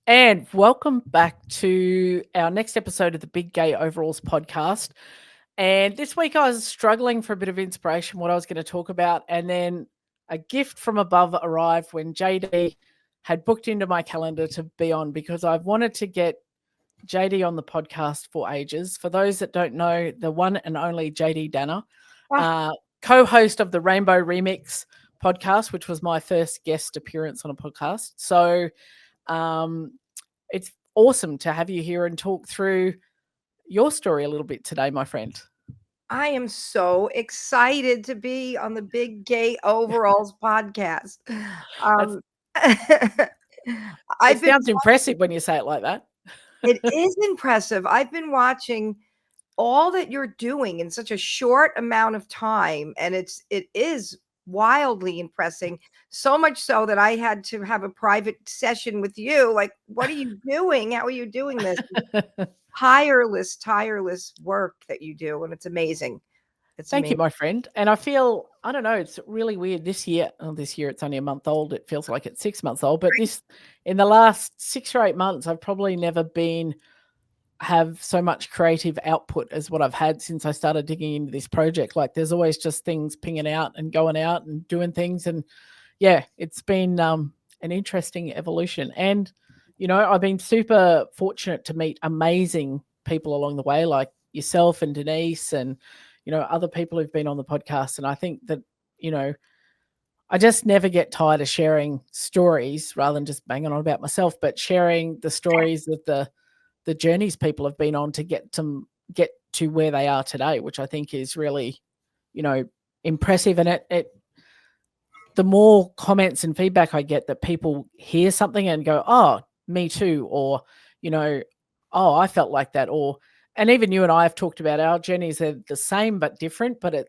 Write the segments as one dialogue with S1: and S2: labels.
S1: And welcome back to our next episode of the Big Gay Overalls podcast. And this week I was struggling for a bit of inspiration what I was going to talk about. And then a gift from above arrived when JD had booked into my calendar to be on, because I've wanted to get JD on the podcast for ages. For those that don't know, the one and only JD Danner, co-host of the Rainbow Remix podcast, which was my first guest appearance on a podcast. So it's awesome to have you here and talk through your story a little bit today, my friend.
S2: I am so excited to be on the Big Gay Overalls podcast.
S1: It sounds impressive when you say it like that.
S2: It is impressive. I've been watching all that you're doing in such a short amount of time, and it is wildly impressing. So much so that I had to have a private session with you. Like, what are you doing? How are you doing this? tireless work that you do, and it's amazing.
S1: Thank you, my friend. And I feel, I don't know, it's really weird this year. This year it's only a month old. It feels like it's 6 months old. But in the last 6 or 8 months, I've probably never have so much creative output as what I've had since I started digging into this project. Like, there's always just things pinging out and going out and doing things. And yeah, it's been an interesting evolution. And, you know, I've been super fortunate to meet amazing people along the way, like yourself and Denise and, you know, other people who've been on the podcast. And I think that, you know, I just never get tired of sharing stories rather than just banging on about myself, but sharing the stories of the journeys people have been on to get to where they are today, which I think is really, you know, impressive. And the more comments and feedback I get that people hear something and go, oh, me too, or, you know, oh, I felt like that, and even you and I have talked about our journeys. They're the same but different, but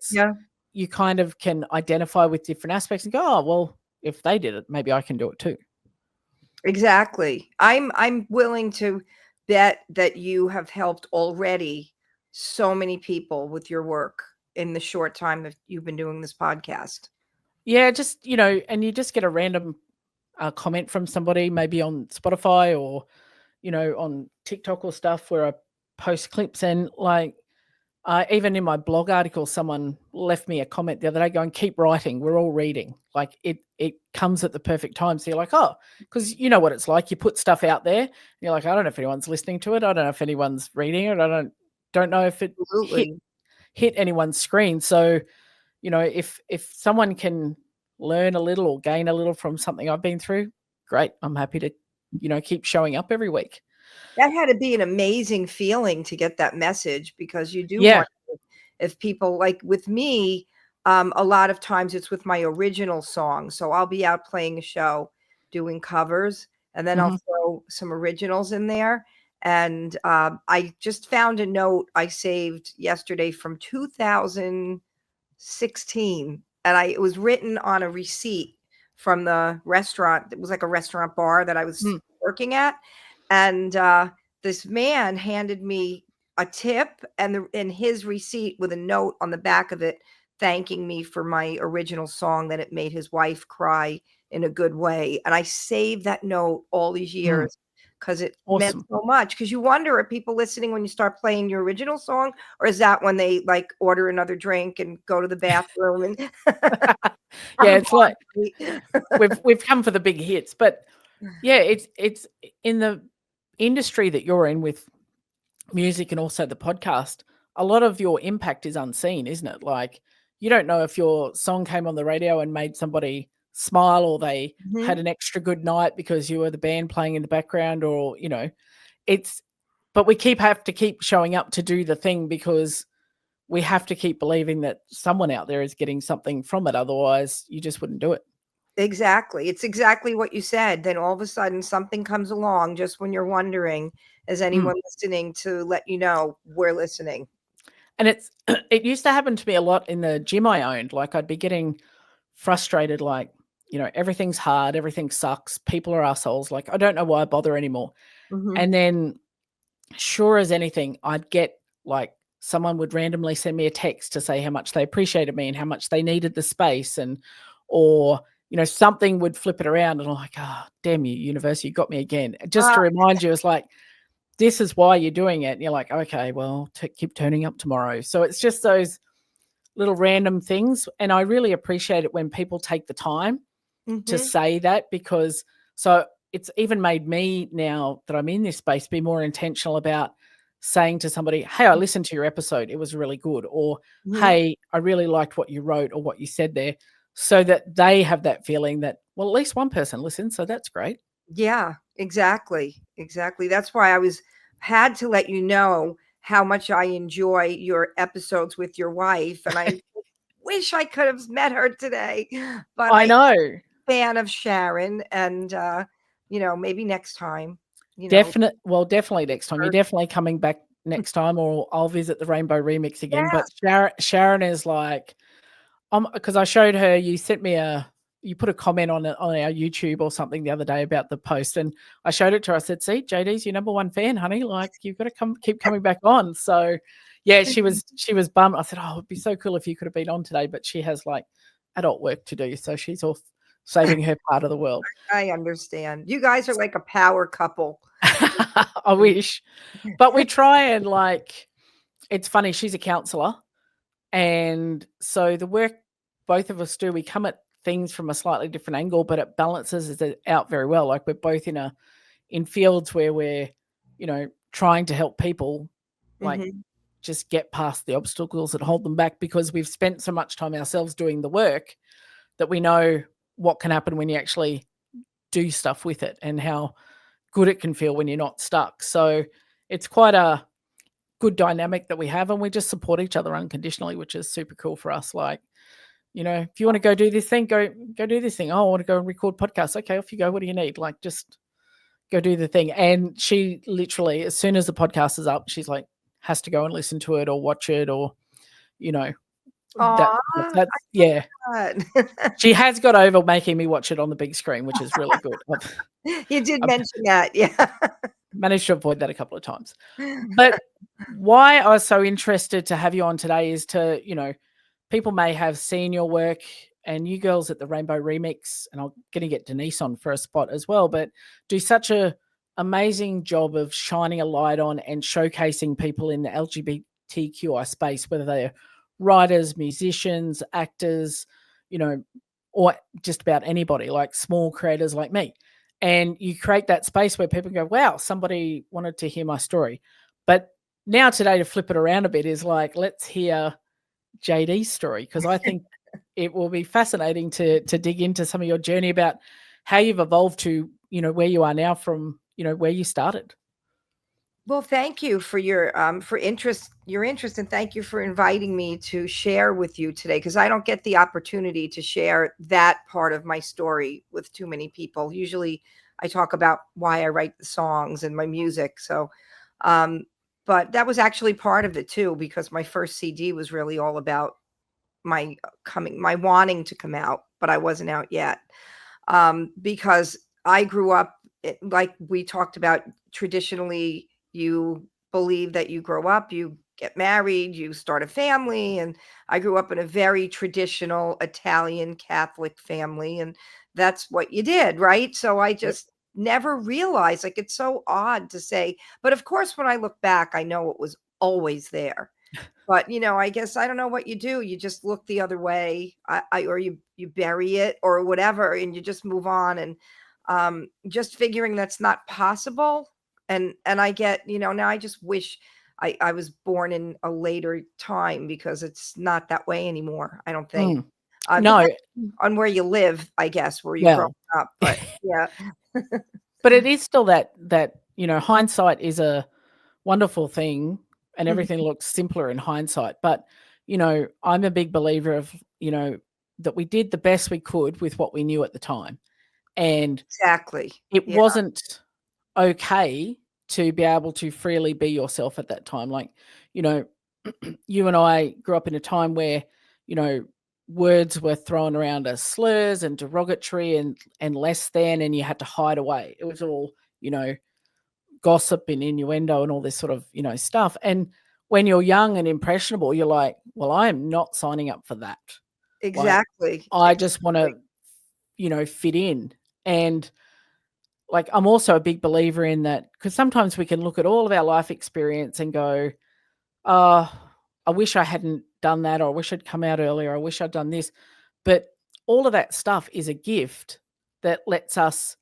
S1: you kind of can identify with different aspects and go, oh, well, if they did it, maybe I can do it too.
S2: Exactly. I'm willing to bet that you have helped already so many people with your work in the short time that you've been doing this podcast.
S1: Yeah, just, you know, and you just get a random comment from somebody, maybe on Spotify or, you know, on TikTok or stuff, where I post clips, and like, even in my blog article, someone left me a comment the other day going, keep writing, we're all reading. Like, it comes at the perfect time. So you're like, oh, because you know what it's like. You put stuff out there and you're like, I don't know if anyone's listening to it. I don't know if anyone's reading it. I don't know if it hit anyone's screen. So, you know, if someone can learn a little or gain a little from something I've been through, great. I'm happy to, you know, keep showing up every week.
S2: That had to be an amazing feeling to get that message, because you do wonder if people, like with me, a lot of times it's with my original song. So I'll be out playing a show doing covers, and then I'll throw some originals in there. And I just found a note I saved yesterday from 2016, and it was written on a receipt from the restaurant. It was like a restaurant bar that I was working at. And this man handed me a tip and his receipt with a note on the back of it thanking me for my original song, that it made his wife cry in a good way. And I saved that note all these years because it meant so much. Because you wonder, are people listening when you start playing your original song, or is that when they like order another drink and go to the bathroom? And
S1: yeah, it's like we've come for the big hits. But yeah, it's in the industry that you're in with music and also the podcast, a lot of your impact is unseen, isn't it? Like, you don't know if your song came on the radio and made somebody smile, or they had an extra good night because you were the band playing in the background, or, you know, but we have to keep showing up to do the thing, because we have to keep believing that someone out there is getting something from it. Otherwise you just wouldn't do it.
S2: Exactly. It's exactly what you said. Then all of a sudden something comes along just when you're wondering, is anyone listening, to let you know we're listening.
S1: And it used to happen to me a lot in the gym I owned. Like, I'd be getting frustrated, like, you know, everything's hard, everything sucks, people are assholes, like, I don't know why I bother anymore. And then, sure as anything, I'd get, like, someone would randomly send me a text to say how much they appreciated me and how much they needed the space, or something would flip it around and I'm like, damn you, university, you got me again. Just to
S2: Ah,
S1: remind you, it's like, this is why you're doing it. And you're like, okay, well, keep turning up tomorrow. So it's just those little random things. And I really appreciate it when people take the time to say that, because it's even made me, now that I'm in this space, be more intentional about saying to somebody, hey, I listened to your episode, it was really good. Or, hey, I really liked what you wrote or what you said there, so that they have that feeling that, well, at least one person listened, so that's great.
S2: Yeah, exactly. Exactly. That's why had to let you know how much I enjoy your episodes with your wife. And I wish I could have met her today, but
S1: I know.
S2: Fan of Sharon, and maybe next time,
S1: Definitely next time. You're definitely coming back next time, or I'll visit the Rainbow Remix again. But Sharon is like, because I showed her, you sent me you put a comment on our YouTube or something the other day about the post, and I showed it to her. I said, see, JD's your number one fan, honey. Like, you've got to keep coming back on. So yeah, she was bummed. I said, oh, it'd be so cool if you could have been on today, but she has like adult work to do. So she's off saving her part of the world.
S2: I understand. You guys are like a power couple.
S1: I wish. But we try and, like, it's funny, she's a counselor. And so the work both of us do, we come at things from a slightly different angle, but it balances it out very well. Like, we're both in fields where we're, trying to help people, like, just get past the obstacles that hold them back, because we've spent so much time ourselves doing the work that we know what can happen when you actually do stuff with it, and how good it can feel when you're not stuck. So it's quite a good dynamic that we have, and we just support each other unconditionally, which is super cool for us. Like, if you want to go do this thing, go do this thing. Oh, I want to go and record podcasts. Okay, off you go. What do you need? Like, just go do the thing. And she literally, as soon as the podcast is up, she's like, has to go and listen to it or watch it, or, that's, yeah. She has got over making me watch it on the big screen, which is really good.
S2: You did mention that, yeah.
S1: Managed to avoid that a couple of times. But why I was so interested to have you on today is to, people may have seen your work, and you girls at the Rainbow Remix, and I'm going to get Denise on for a spot as well, but do such a amazing job of shining a light on and showcasing people in the LGBTQI space, whether they're writers, musicians, actors, or just about anybody, like small creators like me. And you create that space where people go, wow, somebody wanted to hear my story. But now today, to flip it around a bit, is like, let's hear JD's story, because I think it will be fascinating to dig into some of your journey about how you've evolved to, where you are now from, where you started.
S2: Well, thank you for your interest, and thank you for inviting me to share with you today, because I don't get the opportunity to share that part of my story with too many people. Usually I talk about why I write the songs and my music. So, but that was actually part of it too, because my first CD was really all about my wanting to come out, but I wasn't out yet. Because I grew up, like we talked about, traditionally, you believe that you grow up, you get married, you start a family. And I grew up in a very traditional Italian Catholic family, and that's what you did, right? So I just never realized, like, it's so odd to say, but of course, when I look back, I know it was always there. But, I guess I don't know what you do. You just look the other way, or you bury it or whatever, and you just move on. And just figuring that's not possible. And I get, now I just wish I was born in a later time, because it's not that way anymore, I don't think.
S1: No,
S2: on where you live, I guess, where you grow up. But yeah.
S1: But it is still that hindsight is a wonderful thing, and everything looks simpler in hindsight. But, I'm a big believer of, that we did the best we could with what we knew at the time. And
S2: exactly,
S1: it wasn't okay to be able to freely be yourself at that time. Like, you and I grew up in a time where, words were thrown around as slurs and derogatory and less than, and you had to hide away. It was all, gossip and innuendo and all this sort of, stuff. And when you're young and impressionable, you're like, well, I am not signing up for that.
S2: exactly.
S1: Like, I just want to fit in. And like, I'm also a big believer in that, because sometimes we can look at all of our life experience and go, oh, I wish I hadn't done that, or I wish I'd come out earlier, I wish I'd done this. But all of that stuff is a gift that lets us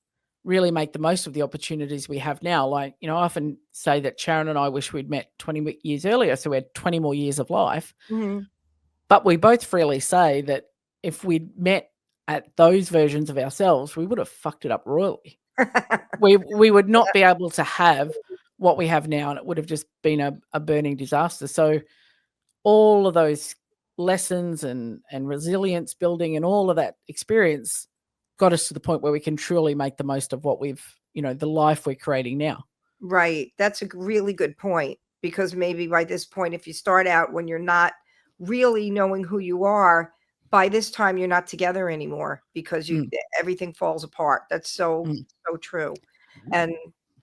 S1: really make the most of the opportunities we have now. Like, I often say that Sharon and I wish we'd met 20 years earlier, so we had 20 more years of life.
S2: Mhm.
S1: But we both freely say that if we'd met at those versions of ourselves, we would have fucked it up royally. We would not be able to have what we have now, and it would have just been a burning disaster. So all of those lessons and resilience building and all of that experience got us to the point where we can truly make the most of what we've, the life we're creating now.
S2: Right. That's a really good point, because maybe by this point, if you start out when you're not really knowing who you are, by this time you're not together anymore, because everything falls apart. That's so true. And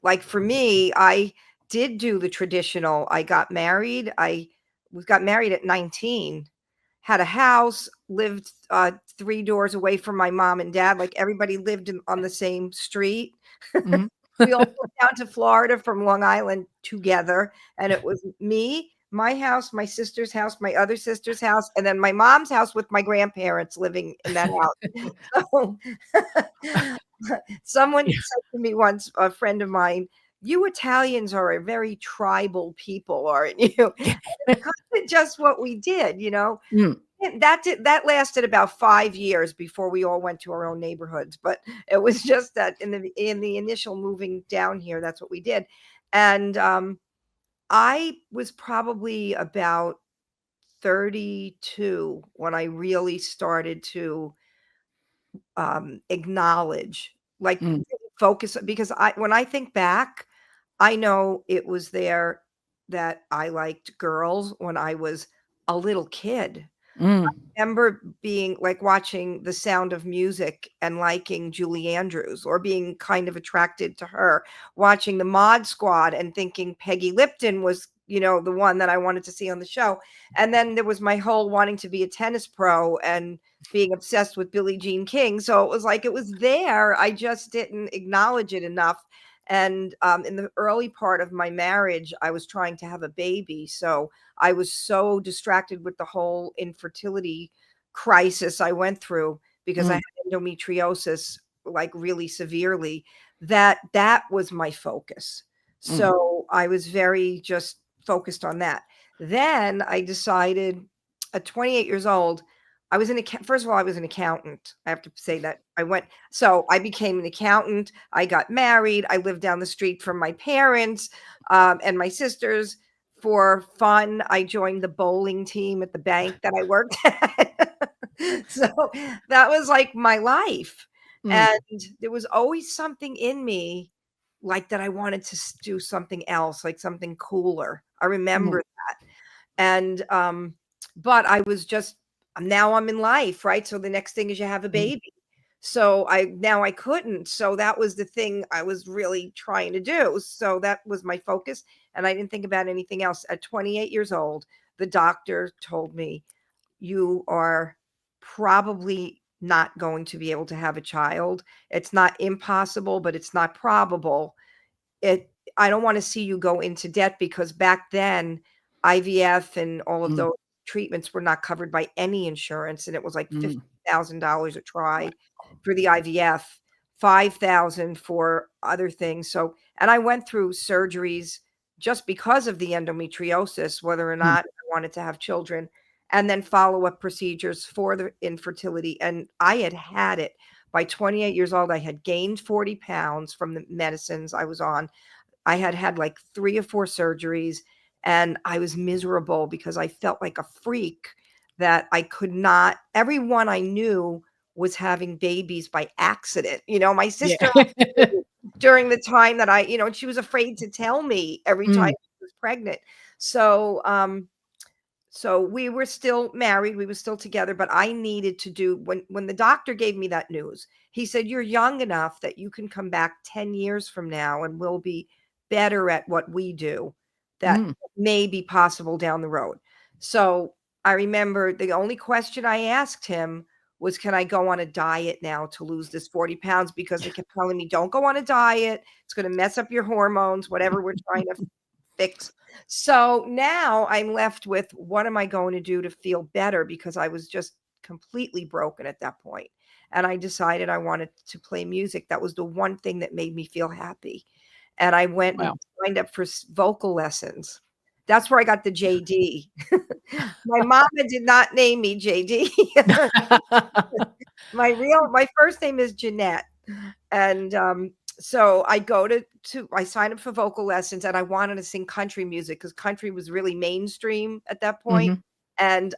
S2: like for me, I did do the traditional. I got married. We got married at 19, had a house, lived 3 doors away from my mom and dad. Like everybody lived on the same street.
S1: Mhm.
S2: We all moved down to Florida from Long Island together, and it was me, my house, my sister's house, my other sister's house, and then my mom's house with my grandparents living in that house. So someone said to me once, a friend of mine, "You Italians are a very tribal people, aren't you?" It's kind of just what we did, that lasted about 5 years before we all went to our own neighborhoods. But it was just that in the initial moving down here, that's what we did. And I was probably about 32 when I really started to acknowledge, like, really focus, because when I think back, I know it was there that I liked girls when I was a little kid. Remember being like watching The Sound of Music and liking Julie Andrews, or being kind of attracted to her, watching the Mod Squad and thinking Peggy Lipton was, the one that I wanted to see on the show. And then there was my whole wanting to be a tennis pro and being obsessed with Billie Jean King. So it was like it was there. I just didn't acknowledge it enough. And in the early part of my marriage, I was trying to have a baby. So I was so distracted with the whole infertility crisis I went through, because I had endometriosis, like really severely, that was my focus. So I was very just focused on that. Then I decided at 28 years old, first of all, I was an accountant. I have to say that so I became an accountant. I got married. I lived down the street from my parents and my sisters. For fun, I joined the bowling team at the bank that I worked at. So that was like my life. And there was always something in me like that I wanted to do something else, like something cooler. I remember that. And but I was just, now I'm in life, right? So the next thing is you have a baby. So I couldn't. So that was the thing I was really trying to do. So that was my focus. And I didn't think about anything else. At 28 years old, the doctor told me, "You are probably not going to be able to have a child. It's not impossible, but it's not probable. I don't want to see you go into debt," because back then IVF and all of those treatments were not covered by any insurance. And it was like $50,000 a try for the IVF, 5,000 for other things. So, and I went through surgeries just because of the endometriosis, whether or not I wanted to have children, and then follow-up procedures for the infertility. And I had it. By 28 years old, I had gained 40 pounds from the medicines I was on. I had like 3 or 4 surgeries, and I was miserable because I felt like a freak that I could not. Everyone I knew was having babies by accident. My sister during the time that and she was afraid to tell me every time she was pregnant. So, so we were still married, we were still together, but I needed to do, when the doctor gave me that news, he said, "You're young enough that you can come back 10 years from now and we'll be better at what we do. That may be possible down the road." So I remember the only question I asked him was, can I go on a diet now to lose this 40 pounds? Because they kept telling me, don't go on a diet. It's going to mess up your hormones, whatever we're trying to fix. So now I'm left with, what am I going to do to feel better? Because I was just completely broken at that point. And I decided I wanted to play music. That was the one thing that made me feel happy. And I went and signed up for vocal lessons. That's where I got the JD. My mama did not name me JD. My first name is Jeanette. And so I go I signed up for vocal lessons, and I wanted to sing country music because country was really mainstream at that point. And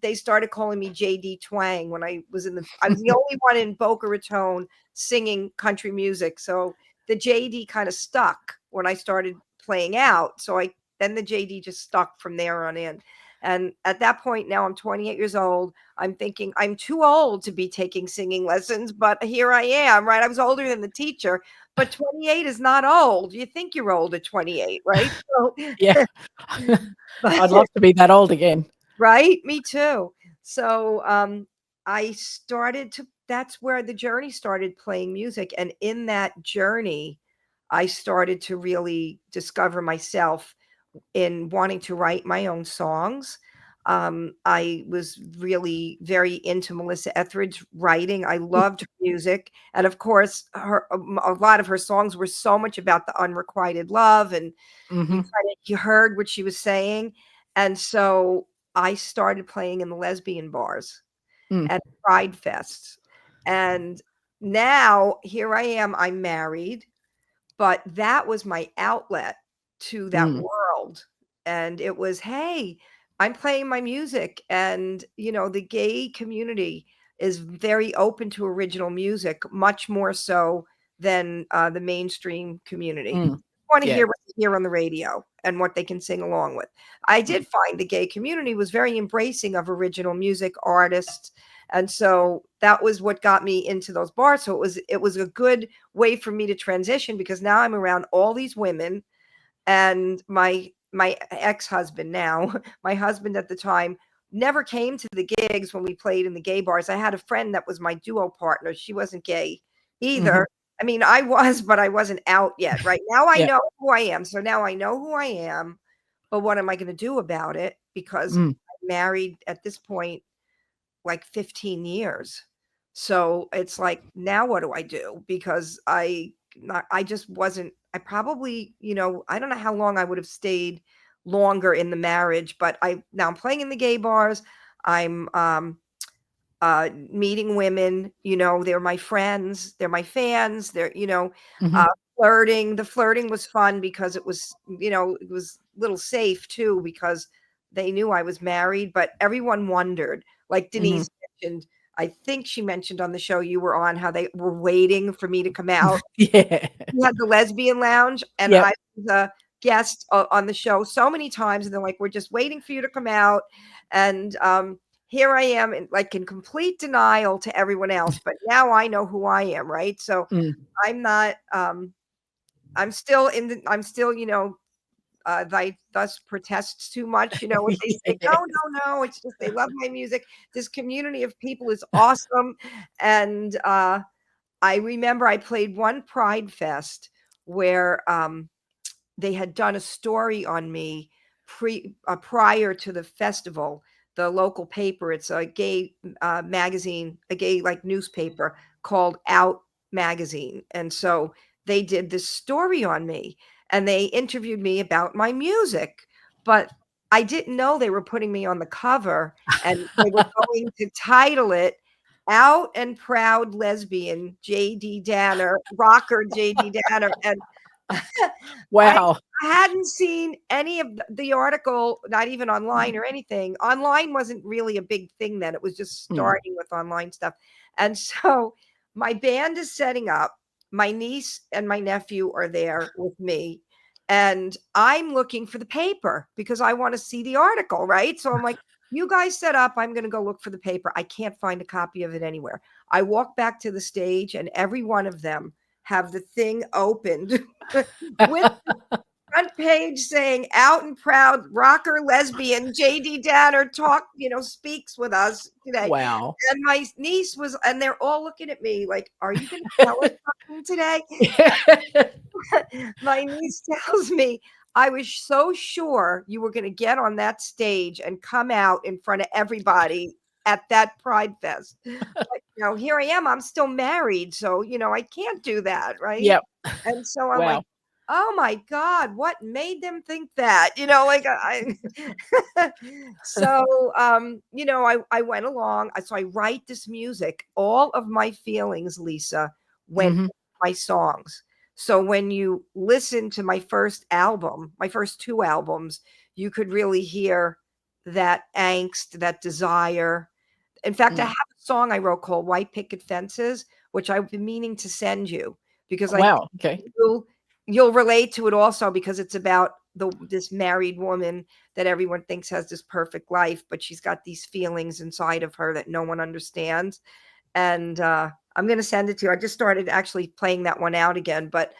S2: they started calling me JD Twang when I was the only one in Boca Raton singing country music. So the JD kind of stuck when I started playing out. So then the JD just stuck from there on in. And at that point, now I'm 28 years old. I'm thinking I'm too old to be taking singing lessons, but here I am, right? I was older than the teacher, but 28 is not old. You think you're old at 28, right? So,
S1: yeah. I'd love to be that old again.
S2: Right? Me too. So that's where the journey started, playing music. And in that journey, I started to really discover myself in wanting to write my own songs. I was really very into Melissa Etheridge writing. I loved her music. And of course, a lot of her songs were so much about the unrequited love. And you heard what she was saying. And so I started playing in the lesbian bars at Pride Fest. And now here I am, I'm married, but that was my outlet to that world. And it was, hey, I'm playing my music. And, the gay community is very open to original music, much more so than the mainstream community. I want to hear what they hear on the radio and what they can sing along with. I did find the gay community was very embracing of original music artists. And so that was what got me into those bars. So it was a good way for me to transition, because now I'm around all these women. And my ex-husband now, my husband at the time, never came to the gigs when we played in the gay bars. I had a friend that was my duo partner. She wasn't gay either. I mean, I was, but I wasn't out yet. Right now I know who I am. So now I know who I am, but what am I going to do about it? Because I'm married at this point, like 15 years. So it's like, now what do I do? Because I just wasn't, I probably, I don't know how long I would have stayed longer in the marriage, but now I'm playing in the gay bars. I'm meeting women, they're my friends, they're my fans, they're, flirting. The flirting was fun because it was, it was a little safe too, because they knew I was married, but everyone wondered, like Denise mentioned, I think she mentioned on the show you were on, how they were waiting for me to come out. We had the lesbian lounge, and I was a guest on the show so many times, and they're like, we're just waiting for you to come out. And here I am in complete denial to everyone else, but now I know who I am, right? So I'm not, I'm still, thy thus protests too much, what they say. No, it's just they love my music. This community of people is awesome. And I remember I played one Pride Fest where they had done a story on me prior to the festival. The local paper, it's a gay magazine, a gay newspaper called Out Magazine. And so they did this story on me, and they interviewed me about my music, but I didn't know they were putting me on the cover, and they were going to title it Out and Proud Lesbian JD Danner, rocker JD Danner. And
S1: wow.
S2: I hadn't seen any of the article, not even online or anything. Online wasn't really a big thing then. It was just starting with online stuff. And so my band is setting up. My niece and my nephew are there with me. And I'm looking for the paper because I want to see the article, right? So I'm like, you guys set up. I'm going to go look for the paper. I can't find a copy of it anywhere. I walk back to the stage, and every one of them have the thing opened with front page saying out and proud rocker lesbian JD Danner speaks with us today.
S1: Wow.
S2: And my niece was, and they're all looking at me like, are you going to tell us something today? My niece tells me, I was so sure you were going to get on that stage and come out in front of everybody at that Pride Fest. But, here I am. I'm still married. So, I can't do that. Right.
S1: Yep.
S2: And so I'm
S1: Wow.
S2: like, oh my God, what made them think that? Like so I went along. So I write this music. All of my feelings, Lisa, went into my songs. So when you listen to my first album, my first 2 albums, you could really hear that angst, that desire. In fact, I have a song I wrote called White Picket Fences, which I've been meaning to send you because I
S1: Wow.
S2: think
S1: Okay.
S2: you'll relate to it also because it's about this married woman that everyone thinks has this perfect life, but she's got these feelings inside of her that no one understands. And I'm going to send it to you. I just started actually playing that one out again, but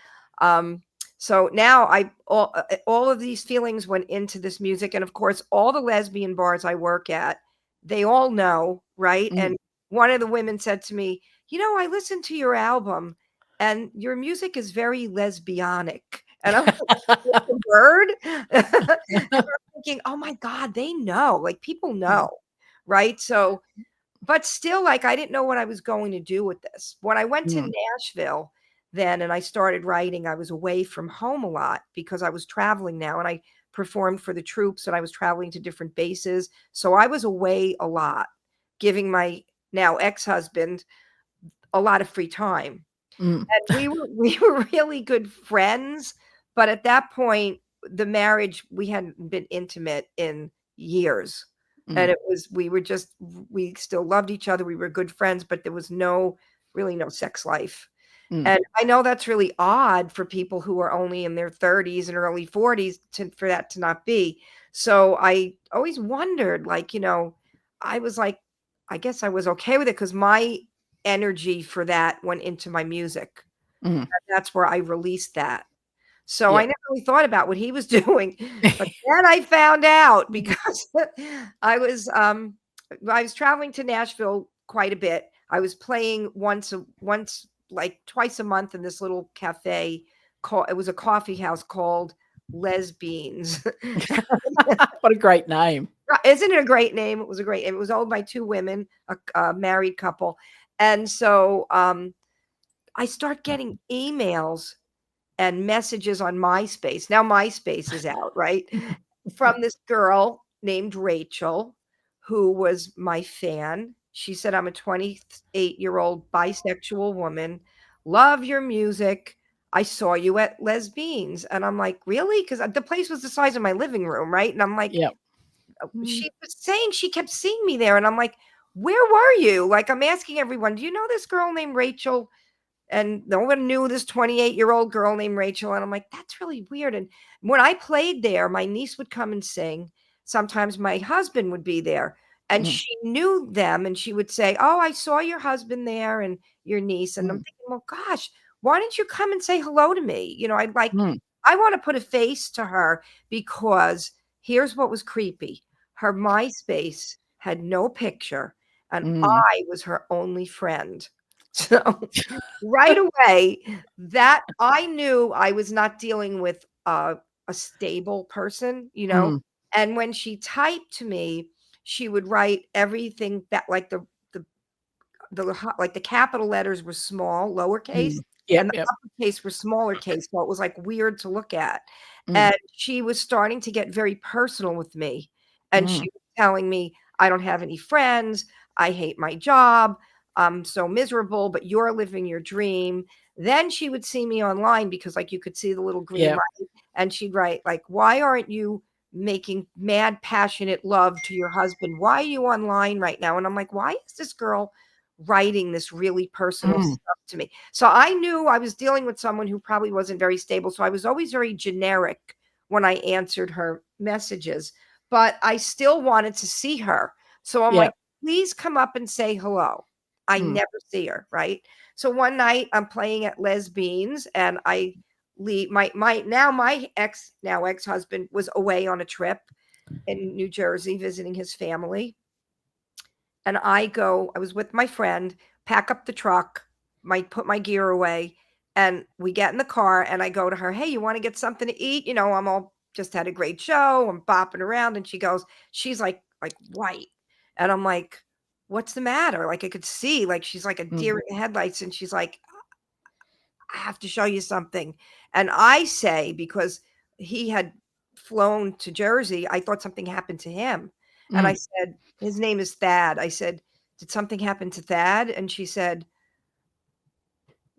S2: so now all of these feelings went into this music, and of course, all the lesbian bars I work at, they all know, right? And one of the women said to me, I listened to your album, and your music is very lesbianic. And I'm like, what's the word? And I'm thinking, oh my God, they know. Like people know, right? So. But still, like, I didn't know what I was going to do with this. When I went to Nashville then and I started writing, I was away from home a lot because I was traveling now and I performed for the troops and I was traveling to different bases. So I was away a lot, giving my now ex-husband a lot of free time. And we were we really good friends, but at that point, the marriage, we hadn't been intimate in years. And we still loved each other. We were good friends, but there was really no sex life. And I know that's really odd for people who are only in their 30s and early 40s for that to not be. So I always wondered, like, I was like, I guess I was okay with it because my energy for that went into my music. And that's where I released that. So I never really thought about what he was doing, but then I found out because I was traveling to Nashville quite a bit. I was playing like twice a month in this little cafe it was a coffee house called Lesbians.
S1: What a great name.
S2: Isn't it a great name? It was a great name. It was owned by 2 women, a married couple. And so I start getting emails and messages on MySpace. Now MySpace is out, right? From this girl named Rachel, who was my fan. She said, I'm a 28-year-old bisexual woman. Love your music. I saw you at Lesbians. And I'm like, really? Because the place was the size of my living room, right? And I'm like, she was saying she kept seeing me there. And I'm like, where were you? Like, I'm asking everyone, do you know this girl named Rachel? And no one knew this 28-year-old girl named Rachel. And I'm like, that's really weird. And when I played there, my niece would come and sing. Sometimes my husband would be there. And she knew them. And she would say, oh, I saw your husband there and your niece. And I'm thinking, well, gosh, why didn't you come and say hello to me? I want to put a face to her because here's what was creepy. Her MySpace had no picture. And I was her only friend. So right away that I knew I was not dealing with a stable person, and when she typed to me, she would write everything that like like the capital letters were small, lowercase, and the uppercase were smaller case. So it was like weird to look at. And she was starting to get very personal with me. And she was telling me, I don't have any friends. I hate my job. I'm so miserable, but you're living your dream. Then she would see me online because like you could see the little green light and she'd write like, why aren't you making mad, passionate love to your husband? Why are you online right now? And I'm like, why is this girl writing this really personal stuff to me? So I knew I was dealing with someone who probably wasn't very stable. So I was always very generic when I answered her messages, but I still wanted to see her. So I'm like, please come up and say hello. I never see her, right? So one night I'm playing at Lesbians and I leave. My ex-husband was away on a trip in New Jersey visiting his family. And I was with my friend, pack up the truck, put my gear away, and we get in the car and I go to her, "Hey, you want to get something to eat? I'm all just had a great show. I'm bopping around." And she's like white. And I'm like, "What's the matter?" Like I could see, like she's like a deer in the headlights. And she's like, "I have to show you something." And I say, because he had flown to Jersey, I thought something happened to him. And I said, "His name is Thad." I said, "Did something happen to Thad?" And she said,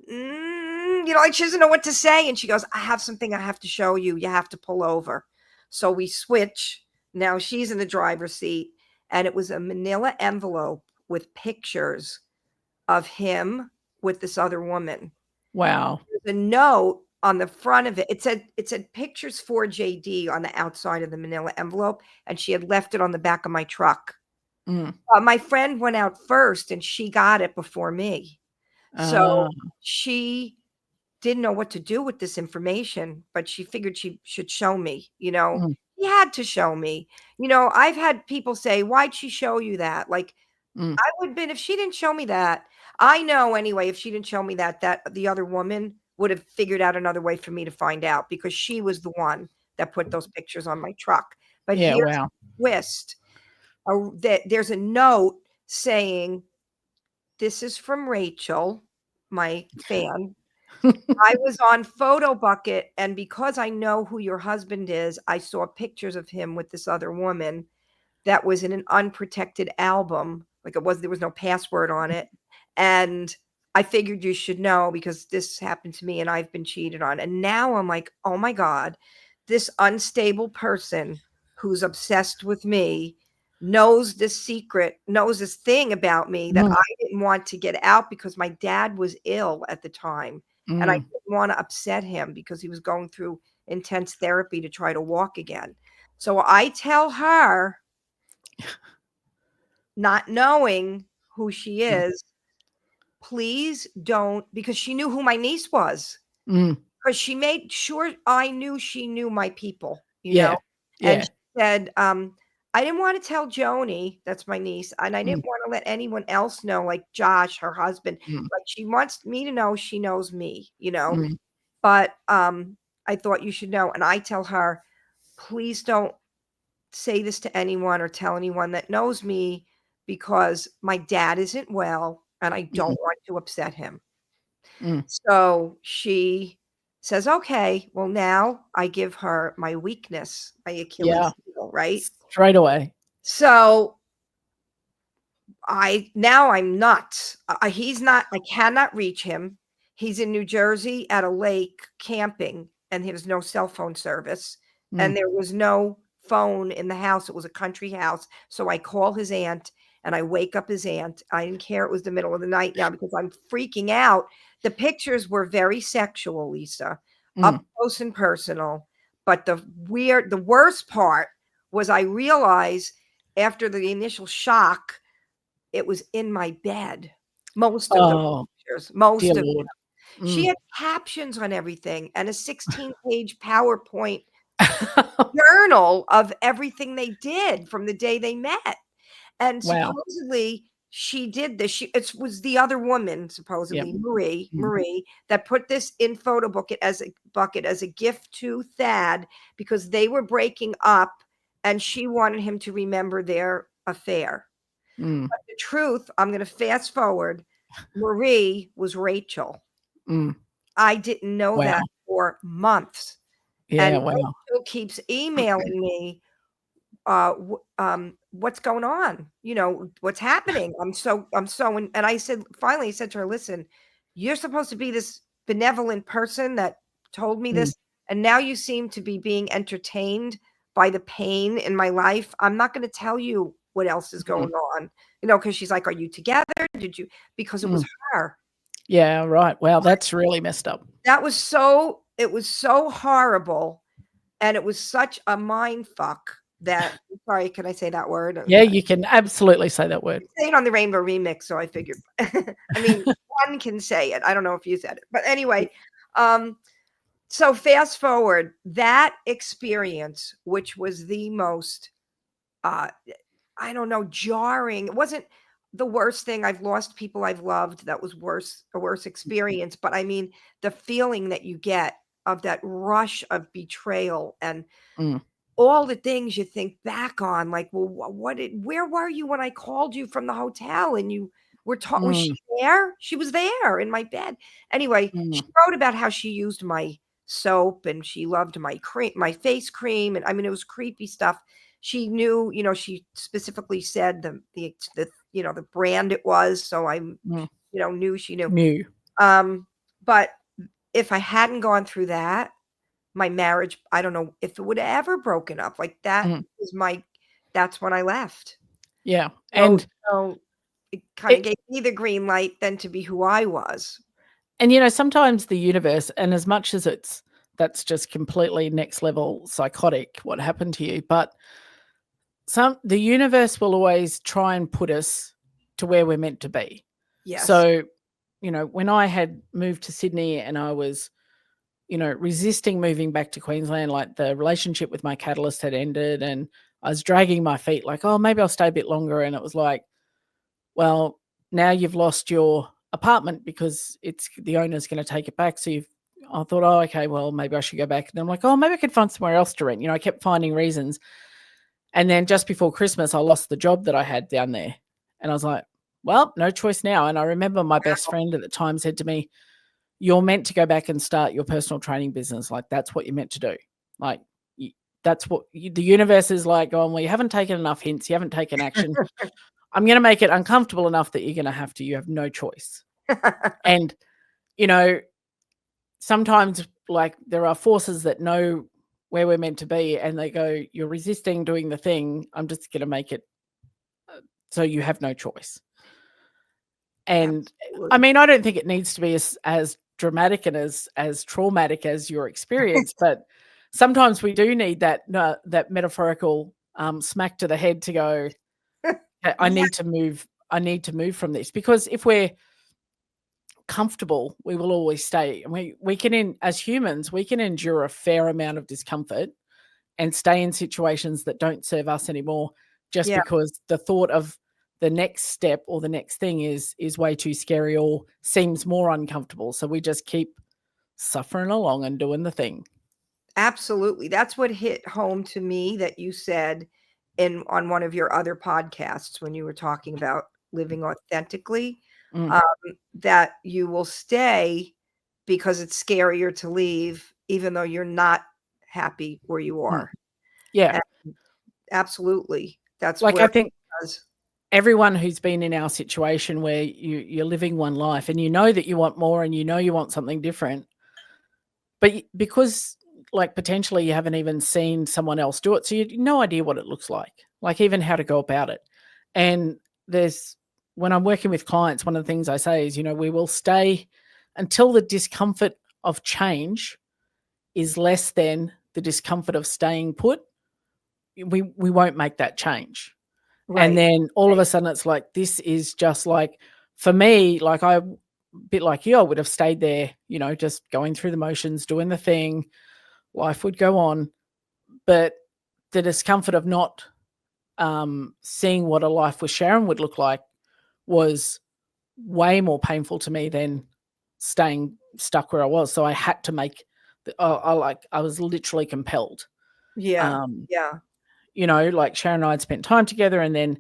S2: like she doesn't know what to say. And she goes, "I have something I have to show you. You have to pull over." So we switch. Now she's in the driver's seat. And it was a manila envelope with pictures of him with this other woman.
S1: Wow.
S2: There's a note on the front of it. It said pictures for JD on the outside of the manila envelope. And she had left it on the back of my truck. My friend went out first and she got it before me. So she didn't know what to do with this information, but she figured she should show me, He had to show me. I've had people say, "Why'd she show you that?" Like, I would have been, if she didn't show me that, I know anyway, if she didn't show me that the other woman would have figured out another way for me to find out, because she was the one that put those pictures on my truck. But
S1: yeah,
S2: here's
S1: wow.
S2: the twist. That there's a note saying, "This is from Rachel, my fan. I was on Photo Bucket, and because I know who your husband is, I saw pictures of him with this other woman that was in an unprotected album. Like there was no password on it. And I figured you should know because this happened to me and I've been cheated on." And now I'm like, oh my God, this unstable person who's obsessed with me knows this secret, knows this thing about me that I didn't want to get out because my dad was ill at the time. And I didn't want to upset him because he was going through intense therapy to try to walk again. So I tell her, not knowing who she is, "Please don't," because she knew who my niece was. Because she made sure I knew she knew my people,
S1: Yeah.
S2: And
S1: Yeah.
S2: she said, "I didn't want to tell Joni," that's my niece, "and I didn't want to let anyone else know, like Josh, her husband. Like she wants me to know she knows me, But I thought you should know." And I tell her, "Please don't say this to anyone or tell anyone that knows me, because my dad isn't well and I don't want to upset him." So she says, "Okay." Well, now I give her my weakness, my Achilles heel, right?
S1: Straight away.
S2: So now I'm nuts. I cannot reach him. He's in New Jersey at a lake camping, and there's no cell phone service. And there was no phone in the house. It was a country house. So I call his aunt and I wake up his aunt. I didn't care it was the middle of the night now because I'm freaking out. The pictures were very sexual, Lisa, up close and personal. But the worst part was I realized after the initial shock, it was in my bed. Most of the pictures, most
S1: dear
S2: of
S1: Lord.
S2: them. She had captions on everything and a 16-page PowerPoint journal of everything they did from the day they met. And
S1: Wow.
S2: supposedly she did this. It was the other woman, supposedly Marie, that put this in Photo Bucket as a gift to Thad because they were breaking up and she wanted him to remember their affair. But the truth, I'm going to fast forward. Marie was Rachel. I didn't know that for months.
S1: Yeah,
S2: And
S1: wow.
S2: Rachel keeps emailing me, "What's going on? What's happening?" And I finally said to her, "Listen, you're supposed to be this benevolent person that told me this. And now you seem to be being entertained by the pain in my life. I'm not going to tell you what else is going on." Because she's like, "Are you together? Did you?" Because it was her.
S1: Yeah, right. Wow, that's really messed up.
S2: It was so horrible. And it was such a mind fuck that, sorry, can I say that word?
S1: Yeah, you can absolutely say that word.
S2: Say it on the Rainbow Remix, so I figured. I mean, one can say it. I don't know if you said it. But anyway, So fast forward, that experience, which was the most, I don't know, jarring. It wasn't the worst thing. I've lost people I've loved. That was a worse experience. But I mean, the feeling that you get of that rush of betrayal and all the things you think back on, like, well, where were you when I called you from the hotel and you were taught, was she there? She was there in my bed. Anyway, she wrote about how she used my soap and she loved my cream, my face cream. And I mean, it was creepy stuff. She knew, she specifically said the brand it was. So I, knew she knew. But if I hadn't gone through that, my marriage, I don't know if it would have ever broken up. Like that was that's when I left.
S1: Yeah. And
S2: so it kind of gave me the green light then to be who I was.
S1: And, sometimes the universe, and as much as that's just completely next level psychotic, what happened to you, but the universe will always try and put us to where we're meant to be.
S2: Yes.
S1: So, when I had moved to Sydney and I was, resisting moving back to Queensland, like the relationship with my catalyst had ended and I was dragging my feet like, oh, maybe I'll stay a bit longer. And it was like, well, now you've lost your apartment because the owner's going to take it back. So I thought, oh, okay, well, maybe I should go back. And I'm like, oh, maybe I could find somewhere else to rent. I kept finding reasons. And then just before Christmas, I lost the job that I had down there. And I was like, well, no choice now. And I remember my best friend at the time said to me, you're meant to go back and start your personal training business. Like, that's what you're meant to do. Like, that's what the universe is like going, well, you haven't taken enough hints. You haven't taken action. I'm going to make it uncomfortable enough that you're going to have to. You have no choice. And, sometimes like there are forces that know where we're meant to be and they go, you're resisting doing the thing. I'm just going to make it so you have no choice. And I mean, I don't think it needs to be as dramatic and as traumatic as your experience, but sometimes we do need that metaphorical smack to the head to go, I need to move from this, because if we're comfortable, we will always stay. And we can, as humans, we can endure a fair amount of discomfort and stay in situations that don't serve us anymore, just because the thought of the next step or the next thing is way too scary or seems more uncomfortable. So we just keep suffering along and doing the thing.
S2: Absolutely. That's what hit home to me that you said on one of your other podcasts when you were talking about living authentically, that you will stay because it's scarier to leave, even though you're not happy where you are.
S1: Yeah.
S2: And absolutely. That's
S1: like, I think everyone who's been in our situation where you're living one life and you know that you want more and you know you want something different, but because like potentially you haven't even seen someone else do it, so you have no idea what it looks like even how to go about it. And when I'm working with clients, one of the things I say is, we will stay until the discomfort of change is less than the discomfort of staying put. We won't make that change. Right. And then all of a sudden it's like, this is just like, for me, like a bit like you, I would have stayed there, just going through the motions, doing the thing, life would go on. But the discomfort of not seeing what a life with Sharon would look like was way more painful to me than staying stuck where I was. So I had to make I was literally compelled.
S2: Yeah.
S1: Like Sharon and I had spent time together, and then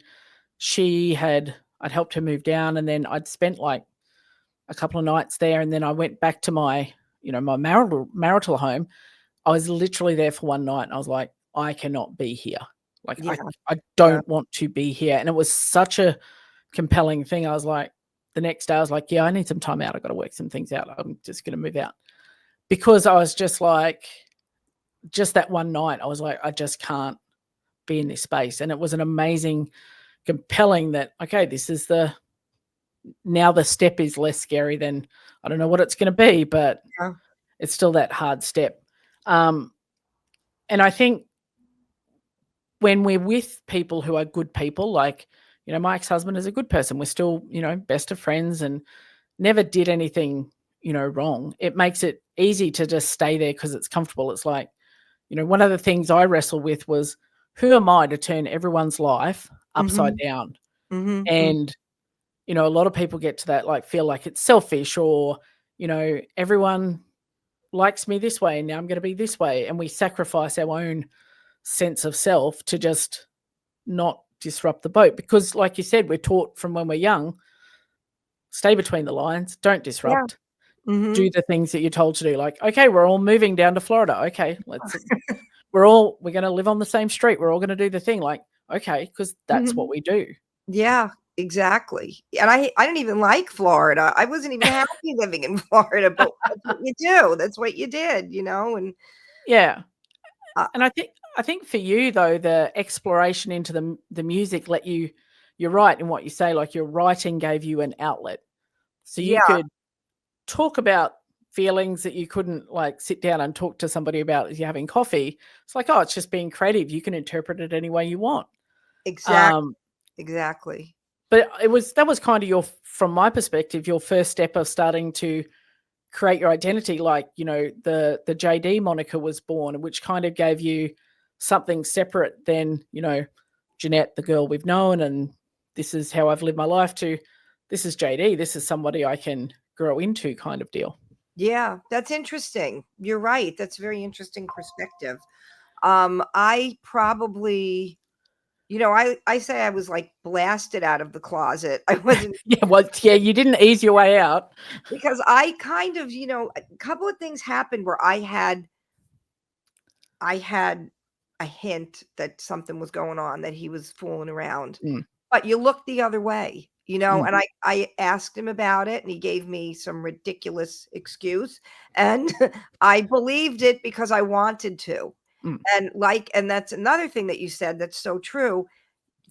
S1: I'd helped her move down, and then I'd spent like a couple of nights there, and then I went back to my, my marital home. I was literally there for one night and I was like, I cannot be here. Like, I don't want to be here. And it was such a compelling thing. I was like, the next day I was like, yeah, I need some time out. I've got to work some things out. I'm just going to move out, because I was just like, just that one night, I was like, I just can't be in this space. And it was an amazing, compelling that, okay, now the step is less scary than, I don't know what it's going to be, but it's still that hard step. And I think when we're with people who are good people, like, my ex-husband is a good person. We're still, best of friends and never did anything wrong. It makes it easy to just stay there because it's comfortable. It's like, one of the things I wrestled with was, who am I to turn everyone's life upside down? And, a lot of people get to that, like, feel like it's selfish, or, everyone likes me this way and now I'm going to be this way. And we sacrifice our own sense of self to just not disrupt the boat. Because, like you said, we're taught from when we're young, stay between the lines, don't disrupt. Do the things that you're told to do. Like, okay, we're all moving down to Florida. Okay, we're going to live on the same street. We're all going to do the thing. Like, okay, because that's what we do.
S2: Yeah, exactly. And I didn't even like Florida. I wasn't even happy living in Florida, but that's what you do. That's what you did, and
S1: yeah. And I think for you though, the exploration into the music you're right in what you say, like your writing gave you an outlet. So you could talk about feelings that you couldn't, like, sit down and talk to somebody about as you're having coffee. It's like, oh, it's just being creative. You can interpret it any way you want.
S2: Exactly.
S1: But that was kind of from my perspective, your first step of starting to create your identity. Like, the JD moniker was born, which kind of gave you something separate than, Jeanette, the girl we've known, and this is how I've lived my life, to this is JD. This is somebody I can grow into, kind of deal.
S2: Yeah, that's interesting. You're right. That's a very interesting perspective. I probably, I say I was like blasted out of the closet. I wasn't.
S1: You didn't ease your way out.
S2: Because I kind of, a couple of things happened where I had a hint that something was going on, that he was fooling around. But you look the other way, and I asked him about it, and he gave me some ridiculous excuse, and I believed it because I wanted to. And that's another thing that you said that's so true.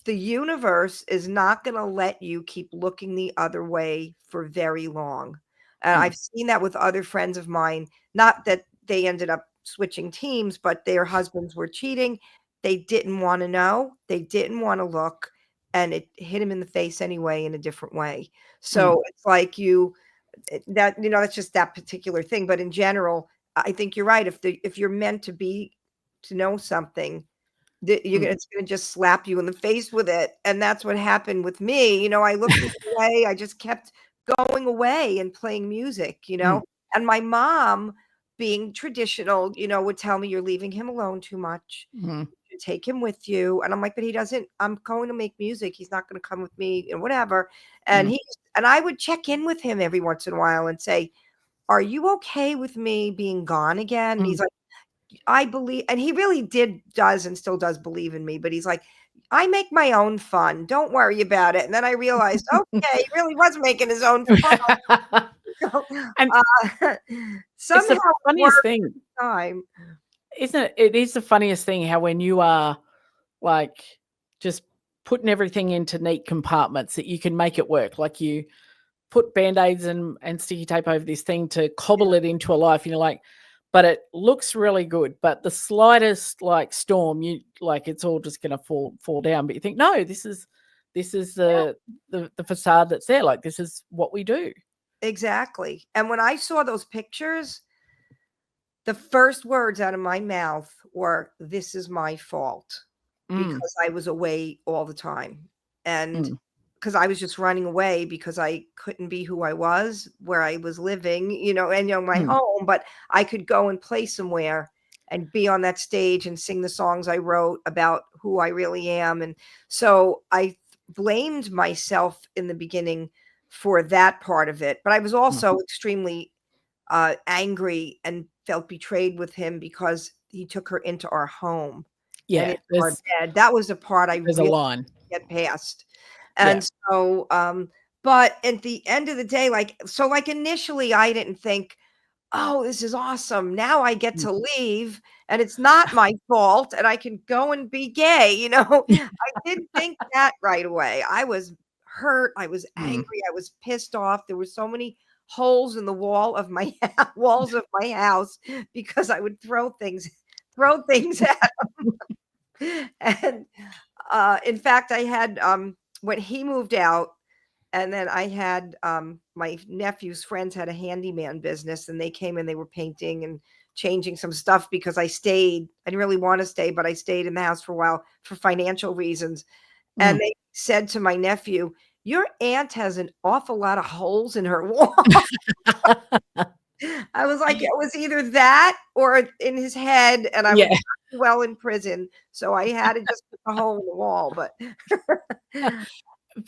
S2: The universe is not going to let you keep looking the other way for very long. And I've seen that with other friends of mine, not that they ended up switching teams, but their husbands were cheating. They didn't want to know. They didn't want to look, and it hit him in the face anyway, in a different way. So it's like that's just that particular thing. But in general, I think you're right. If you're meant to know something, it's going to just slap you in the face with it. And that's what happened with me. I looked away. I just kept going away and playing music, and my mom, being traditional, would tell me, you're leaving him alone too much. You should take him with you. And I'm like, but I'm going to make music. He's not going to come with me and whatever. And I would check in with him every once in a while and say, are you okay with me being gone again? And he's like, I believe, and he really does and still does believe in me, but he's like, I make my own fun. Don't worry about it. And then I realized, okay, he really was making his own fun.
S1: And
S2: somehow
S1: it's the funniest thing.
S2: Time.
S1: Isn't it? It is the funniest thing how when you are, like, just putting everything into neat compartments, that you can make it work. Like, you put Band-Aids and sticky tape over this thing to cobble it into a life, and you're like, but it looks really good. But the slightest, like, storm, it's all just going to fall down. But you think, no, this is the facade that's there. Like, this is what we do.
S2: Exactly. And when I saw those pictures, the first words out of my mouth were, this is my fault, because I was away all the time. And because I was just running away because I couldn't be who I was where I was living, my home, but I could go and play somewhere and be on that stage and sing the songs I wrote about who I really am. And so I blamed myself in the beginning for that part of it. But I was also extremely angry and felt betrayed with him because he took her into our home.
S1: Yeah.
S2: And into our bed. That was the part I really
S1: a line.
S2: Get past. And so, but at the end of the day, like initially I didn't think, oh, this is awesome. Now I get to leave and it's not my fault and I can go and be gay. I didn't think that right away. I was hurt. I was angry. I was pissed off. There were so many holes in the walls of my house because I would throw things at them. And in fact, I had when he moved out, and then I had my nephew's friends had a handyman business, and they came and they were painting and changing some stuff because I stayed. I didn't really want to stay, but I stayed in the house for a while for financial reasons. And they said to my nephew, "Your aunt has an awful lot of holes in her wall." I was like, it was either that or in his head, and I would well in prison, so I had to just put the hole in the wall.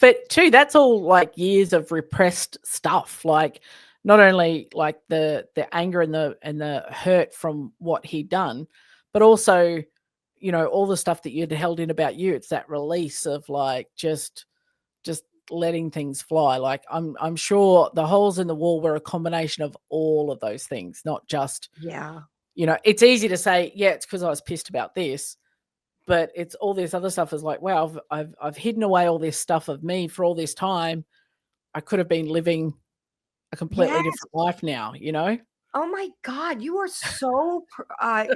S1: But too, that's all like years of repressed stuff. Like not only like the anger and the hurt from what he'd done, but also, you know, all the stuff that you'd held in about you. It's that release of like just letting things fly. Like I'm sure the holes in the wall were a combination of all of those things, not just, you know, it's easy to say, yeah, it's because I was pissed about this, but it's all this other stuff is like, wow, I've hidden away all this stuff of me for all this time. I could have been living a completely different life now, you know?
S2: Oh my God, you are so like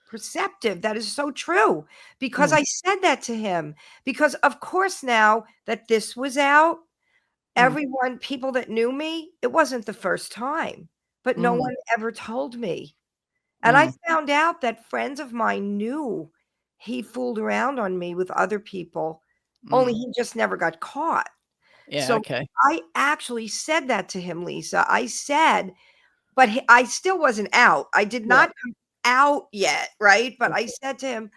S2: perceptive. That is so true, because I said that to him, because of course now that this was out, everyone, people that knew me, it wasn't the first time, but no one ever told me. And I found out that friends of mine knew he fooled around on me with other people, only he just never got caught.
S1: Yeah,
S2: So
S1: okay.
S2: I actually said that to him, Lisa. I said, but I still wasn't out. I did not come out yet, right? But I said to him,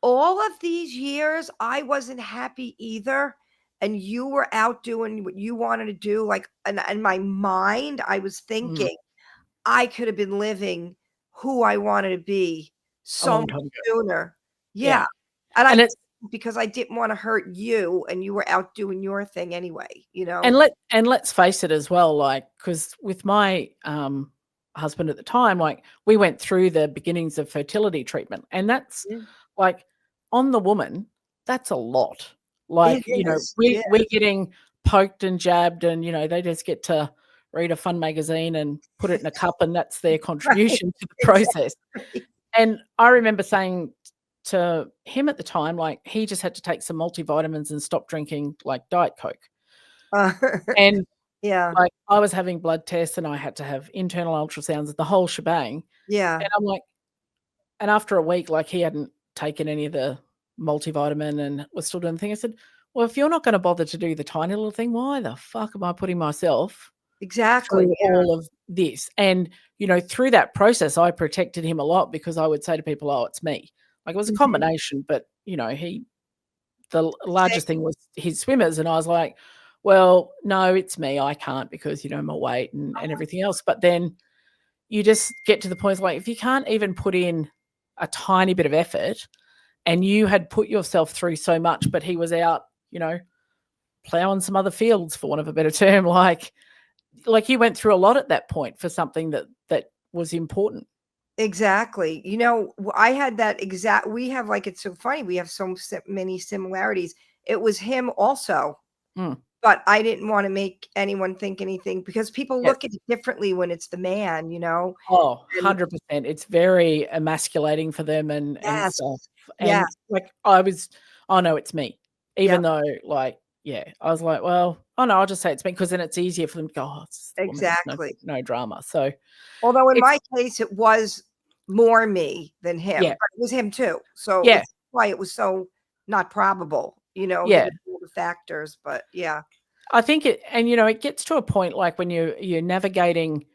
S2: all of these years, I wasn't happy either. And you were out doing what you wanted to do. Like, and in my mind, I was thinking I could have been living who I wanted to be
S1: A
S2: so
S1: long
S2: much
S1: time ago.
S2: sooner.
S1: Yeah.
S2: Yeah. And I
S1: And it's
S2: because I didn't want to hurt you, and you were out doing your thing anyway, you know?
S1: and let's face it as well, like, because with my husband at the time, like we went through the beginnings of fertility treatment, and that's like on the woman, that's a lot. Like,
S2: It
S1: you know,
S2: is.
S1: we're getting poked and jabbed, and you know, they just get to read a fun magazine and put it in a cup, and that's their contribution to the process.
S2: Exactly.
S1: And I remember saying to him at the time, like he just had to take some multivitamins and stop drinking like Diet Coke. And
S2: Yeah.
S1: like I was having blood tests and I had to have internal ultrasounds, the whole shebang.
S2: Yeah.
S1: And I'm like, and after a week, like he hadn't taken any of the multivitamin and was still doing the thing. I said, well, if you're not going to bother to do the tiny little thing, why the fuck am I putting myself
S2: Exactly.
S1: through all of this? And, you know, through that process, I protected him a lot because I would say to people, oh, it's me. Like it was a combination, but, you know, the largest thing was his swimmers. And I was like, well, no, it's me. I can't because, you know, my weight and everything else. But then you just get to the point like if you can't even put in a tiny bit of effort and you had put yourself through so much, but he was out, you know, plowing some other fields for want of a better term, like you went through a lot at that point for something that was important.
S2: Exactly. You know, I had that exact we have like it's so funny. We have so many similarities. It was him also. But I didn't want to make anyone think anything because people
S1: Yes.
S2: look at it differently when it's the man, you know?
S1: Oh,
S2: And
S1: 100%. It's very emasculating for them and
S2: yes.
S1: stuff.
S2: Yeah.
S1: And like I was, oh no, it's me.
S2: Yeah.
S1: Even though like, yeah, I was like, well, oh no, I'll just say it's me because then it's easier for them to go, oh, it's the woman, it's
S2: Exactly.
S1: no drama. So
S2: Although in
S1: it's
S2: my case, it was more me than him,
S1: yeah,
S2: but it was him too. So
S1: yeah,
S2: it's why it was so not probable, you know,
S1: yeah.
S2: given all the factors. But yeah.
S1: I think it, and you know, it gets to a point like when you're navigating,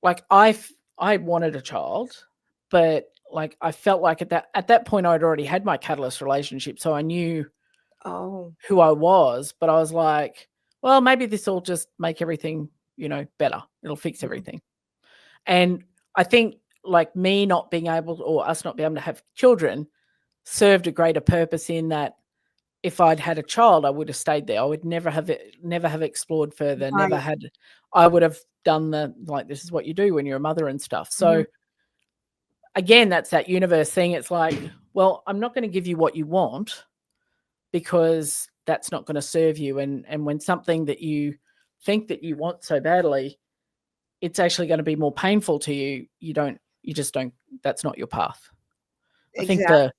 S1: like I wanted a child, but like I felt like at that point I'd already had my catalyst relationship, so I knew
S2: Oh.
S1: who I was, but I was like, well, maybe this will just make everything, you know, better. It'll fix everything. And I think like me not being able to, or us not being able to have children served a greater purpose in that if I'd had a child, I would have stayed there. I would never have explored further, never
S2: Right.
S1: had, I would have done the, like, this is what you do when you're a mother and stuff. So again, that's that universe thing. It's like, well, I'm not going to give you what you want because that's not going to serve you. And when something that you think that you want so badly, it's actually going to be more painful to you. You just don't, that's not your path. I think
S2: Exactly.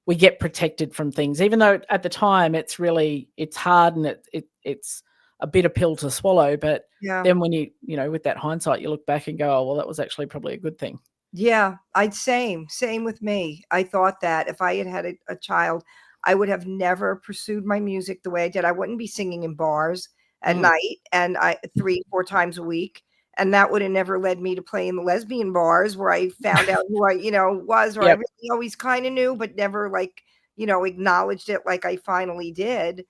S1: we get protected from things, even though at the time it's hard and it's a bitter pill to swallow. But
S2: Yeah.
S1: then when with that hindsight, you look back and go, oh, well, that was actually probably a good thing.
S2: Yeah, same with me. I thought that if I had had a child, I would have never pursued my music the way I did. I wouldn't be singing in bars at night and 3, 4 times a week. And that would have never led me to play in the lesbian bars where I found out who I, was, or I
S1: Yep.
S2: really always kind of knew, but never like, acknowledged it like I finally did.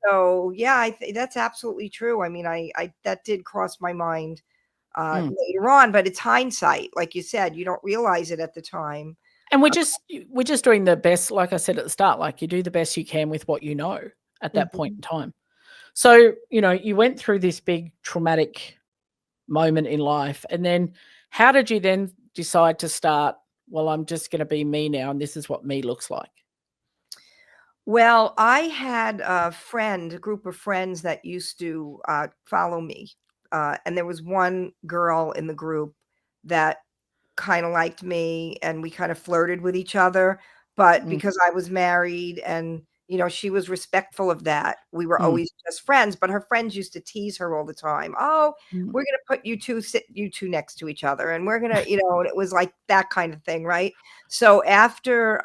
S2: So yeah, that's absolutely true. I mean, I that did cross my mind later on, but it's hindsight. Like you said, you don't realize it at the time.
S1: And we're just doing the best, like I said at the start, like you do the best you can with what you know at that point in time. So, you went through this big traumatic moment in life, and then how did you then decide to start, well, I'm just going to be me now, and this is what me looks like?
S2: Well, I had a group of friends that used to follow me. And there was one girl in the group that kind of liked me, and we kind of flirted with each other. But
S1: Mm,
S2: because I was married and, she was respectful of that, we were
S1: mm,
S2: always just friends. But her friends used to tease her all the time. Oh,
S1: mm,
S2: we're going to put you two next to each other. And we're going to, and it was like that kind of thing. Right. So after,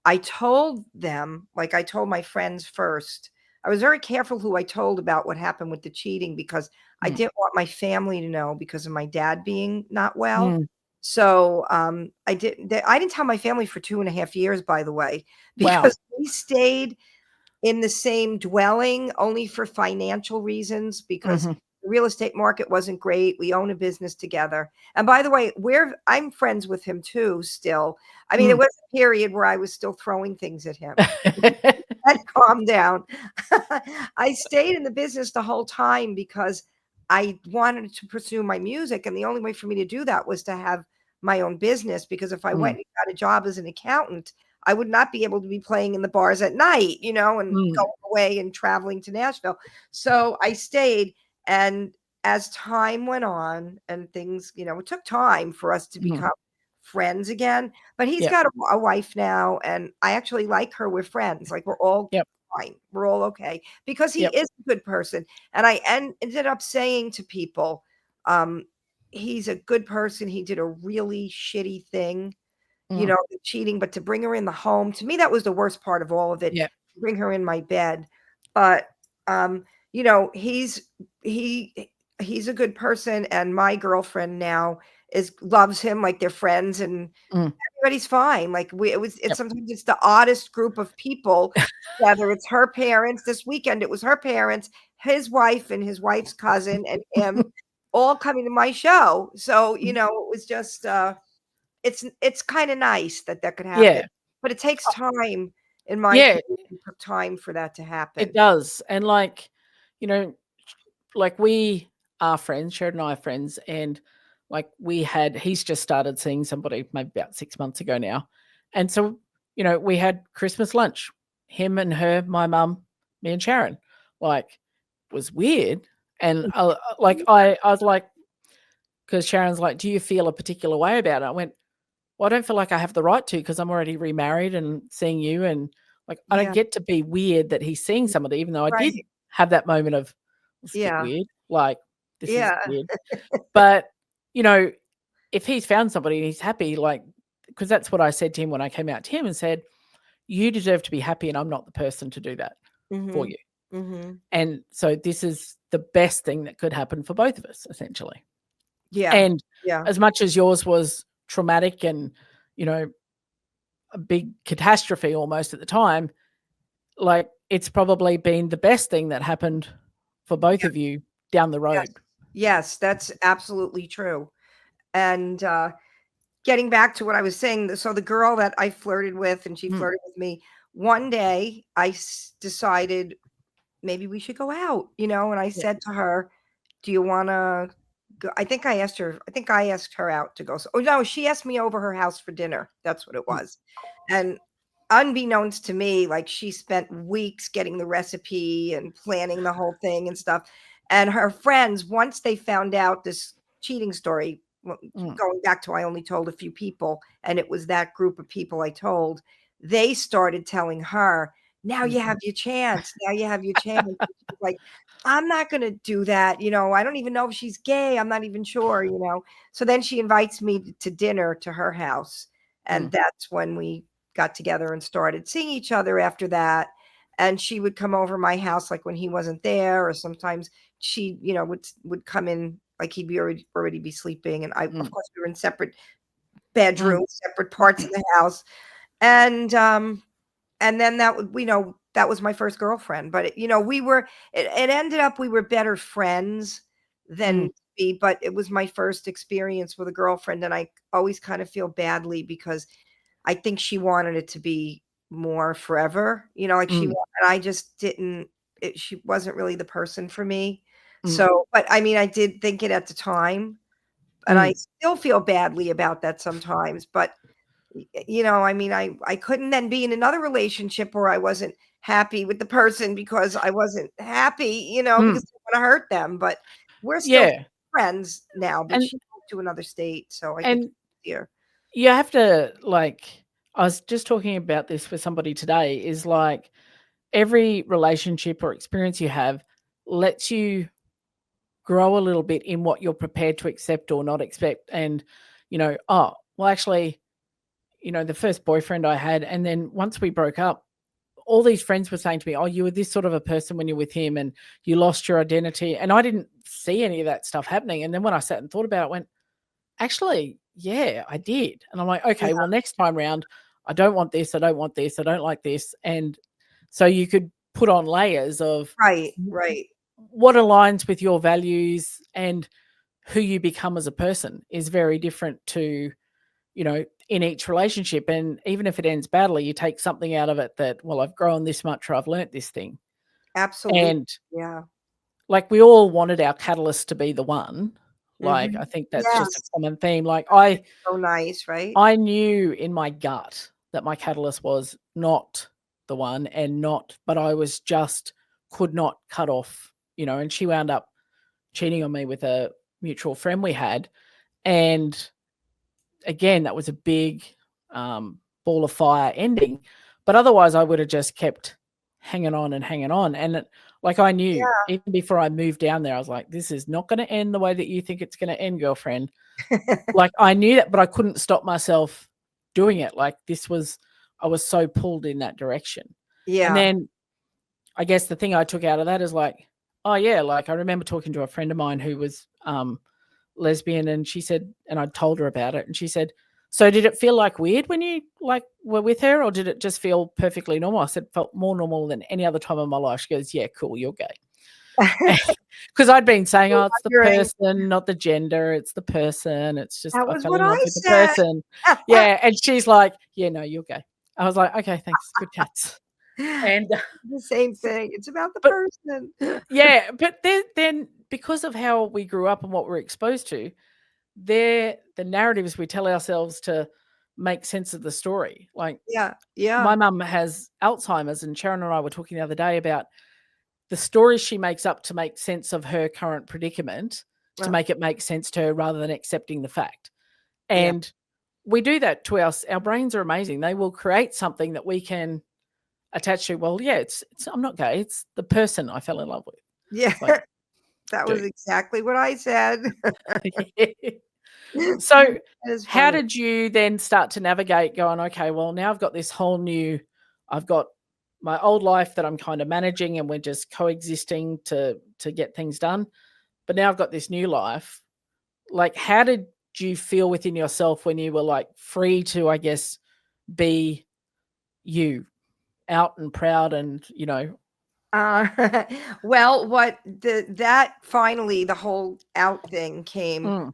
S2: I told them, like I told my friends first. I was very careful who I told about what happened with the cheating because I
S1: mm,
S2: didn't want my family to know because of my dad being not well.
S1: mm.
S2: So I didn't tell my family for 2.5 years, by the way,
S1: Wow.
S2: because we stayed in the same dwelling only for financial reasons because
S1: Hmm.
S2: the real estate market wasn't great. We own a business together. And by the way, I'm friends with him too still. I mean, there
S1: Mm.
S2: was a period where I was still throwing things at him. And calm down. I stayed in the business the whole time because I wanted to pursue my music, and the only way for me to do that was to have my own business, because if I went
S1: Mm,
S2: and got a job as an accountant, I would not be able to be playing in the bars at night, and
S1: mm,
S2: going away and traveling to Nashville. So I stayed, and as time went on and things, it took time for us to
S1: mm.
S2: become friends again. But he's
S1: Yep,
S2: got a wife now, and I actually like her. We're friends. Like, we're all
S1: yep,
S2: fine. We're all okay because he
S1: yep.
S2: is a good person. And I ended up saying to people, um, he's a good person. He did a really shitty thing,
S1: Mm,
S2: the cheating, but to bring her in the home, to me, that was the worst part of all of it.
S1: yep,
S2: Bring her in my bed. But, you know, he he's a good person. And my girlfriend now loves him, like they're friends, and
S1: mm,
S2: everybody's fine. Like, it's
S1: yep.
S2: sometimes it's the oddest group of people, whether it's her parents. This weekend, it was her parents, his wife and his wife's cousin, and him all coming to my show. So, it was just, it's kind of nice that that could happen,
S1: Yeah,
S2: but it takes time. In my
S1: yeah,
S2: opinion, it took time for that to
S1: it
S2: happen.
S1: does. And you know, like we are friends, Sheridan and I are friends, and like he's just started seeing somebody maybe about 6 months ago now. And so, we had Christmas lunch, him and her, my mum, me and Sharon. Like, was weird. And like I was like, because Sharon's like, do you feel a particular way about it? I went, well, I don't feel like I have the right to because I'm already remarried and seeing you. And like, I don't
S2: Yeah,
S1: get to be weird that he's seeing somebody, even though I did
S2: right.
S1: have that moment of, it's a bit
S2: Yeah,
S1: weird. Like, this is
S2: yeah,
S1: weird. But, you know, if he's found somebody and he's happy, like, because that's what I said to him when I came out to him and said, you deserve to be happy and I'm not the person to do that for
S2: mhm,
S1: you.
S2: mhm,
S1: And so this is the best thing that could happen for both of us, essentially.
S2: yeah,
S1: And
S2: yeah,
S1: as much as yours was traumatic and, you know, a big catastrophe almost at the time, like it's probably been the best thing that happened for both of you down the
S2: yes,
S1: road.
S2: yes, that's absolutely true. And getting back to what I was saying, so the girl that I flirted with, and she
S1: Mm,
S2: flirted with me, one day I decided maybe we should go out, and I
S1: yeah,
S2: said to her, do you want to go? I think I asked her out to go. So, oh no, she asked me over her house for dinner. That's what it
S1: mm,
S2: was. And unbeknownst to me, like, she spent weeks getting the recipe and planning the whole thing and stuff. And her friends, once they found out this cheating story,
S1: mm,
S2: going back to, I only told a few people, and it was that group of people I told, they started telling her, now you
S1: mhm.
S2: have your chance. Now you have your chance. And she was like, I'm not going to do that. I don't even know if she's gay. I'm not even sure. So then she invites me to dinner to her house. And that's when we got together and started seeing each other after that. And she would come over my house like when he wasn't there, or sometimes she, would come in like he'd be already be sleeping. And of course, we were in separate bedrooms, separate parts of the house. And then that was my first girlfriend. But it ended up we were better friends than be, but it was my first experience with a girlfriend, and I always kind of feel badly because I think she wanted it to be more forever, like and I just didn't. She wasn't really the person for me. So, but I mean, I did think it at the time, and I still feel badly about that sometimes. But I mean, I couldn't then be in another relationship where I wasn't happy with the person because I wasn't happy, because I want to hurt them. But we're still friends now, but she moved to another state. So I think it's easier.
S1: You have to, like, I was just talking about this with somebody today, is like every relationship or experience you have lets you grow a little bit in what you're prepared to accept or not accept. And, oh, well, actually, the first boyfriend I had, and then once we broke up, all these friends were saying to me, oh, you were this sort of a person when you're with him and you lost your identity. And I didn't see any of that stuff happening. And then when I sat and thought about it, I went, actually, yeah, I did. And I'm like, okay, well, next time round, I don't want this. I don't want this. I don't like this. And so you could put on layers of
S2: right.
S1: what aligns with your values, and who you become as a person is very different to, in each relationship. And even if it ends badly, you take something out of it that, well, I've grown this much, or I've learnt this thing.
S2: Absolutely.
S1: And
S2: yeah.
S1: like we all wanted our catalyst to be the one. Like, I think that's just a common theme. Like
S2: so nice, right?
S1: I knew in my gut that my catalyst was not the one, but I was just could not cut off, and she wound up cheating on me with a mutual friend we had. And again, that was a big ball of fire ending. But otherwise, I would have just kept hanging on and hanging on. And like I knew, even before I moved down there, I was like, this is not going to end the way that you think it's going to end, girlfriend. Like I knew that, but I couldn't stop myself doing it. Like I was so pulled in that direction.
S2: Yeah.
S1: And then I guess the thing I took out of that is like, oh yeah, like I remember talking to a friend of mine who was lesbian, and she said, and I told her about it, and she said, so did it feel like weird when you like were with her, or did it just feel perfectly normal? I said, felt more normal than any other time in my life. She goes, yeah, cool, you're gay. Because I'd been saying, oh, it's the person, not the gender. It's the person. It's just I fell in love with the person. Yeah. And she's like, yeah, no, you're gay. I was like, okay, thanks. Good cats. And
S2: the same thing. It's about the person.
S1: Yeah. But then because of how we grew up and what we're exposed to, the narratives we tell ourselves to make sense of the story. Like,
S2: yeah.
S1: My mum has Alzheimer's, and Sharon and I were talking the other day about the stories she makes up to make sense of her current predicament, to make it make sense to her rather than accepting the fact. And we do that to our brains are amazing. They will create something that we can attach to. Well, yeah, it's I'm not gay. It's the person I fell in love with.
S2: Yeah. Like, that was exactly what I said.
S1: So how did you then start to navigate going, okay, well, now I've got this whole new, I've got my old life that I'm kind of managing and we're just coexisting to get things done. But now I've got this new life. Like, how did you feel within yourself when you were like free to, I guess, be you, out and proud and,
S2: well, that finally the whole out thing came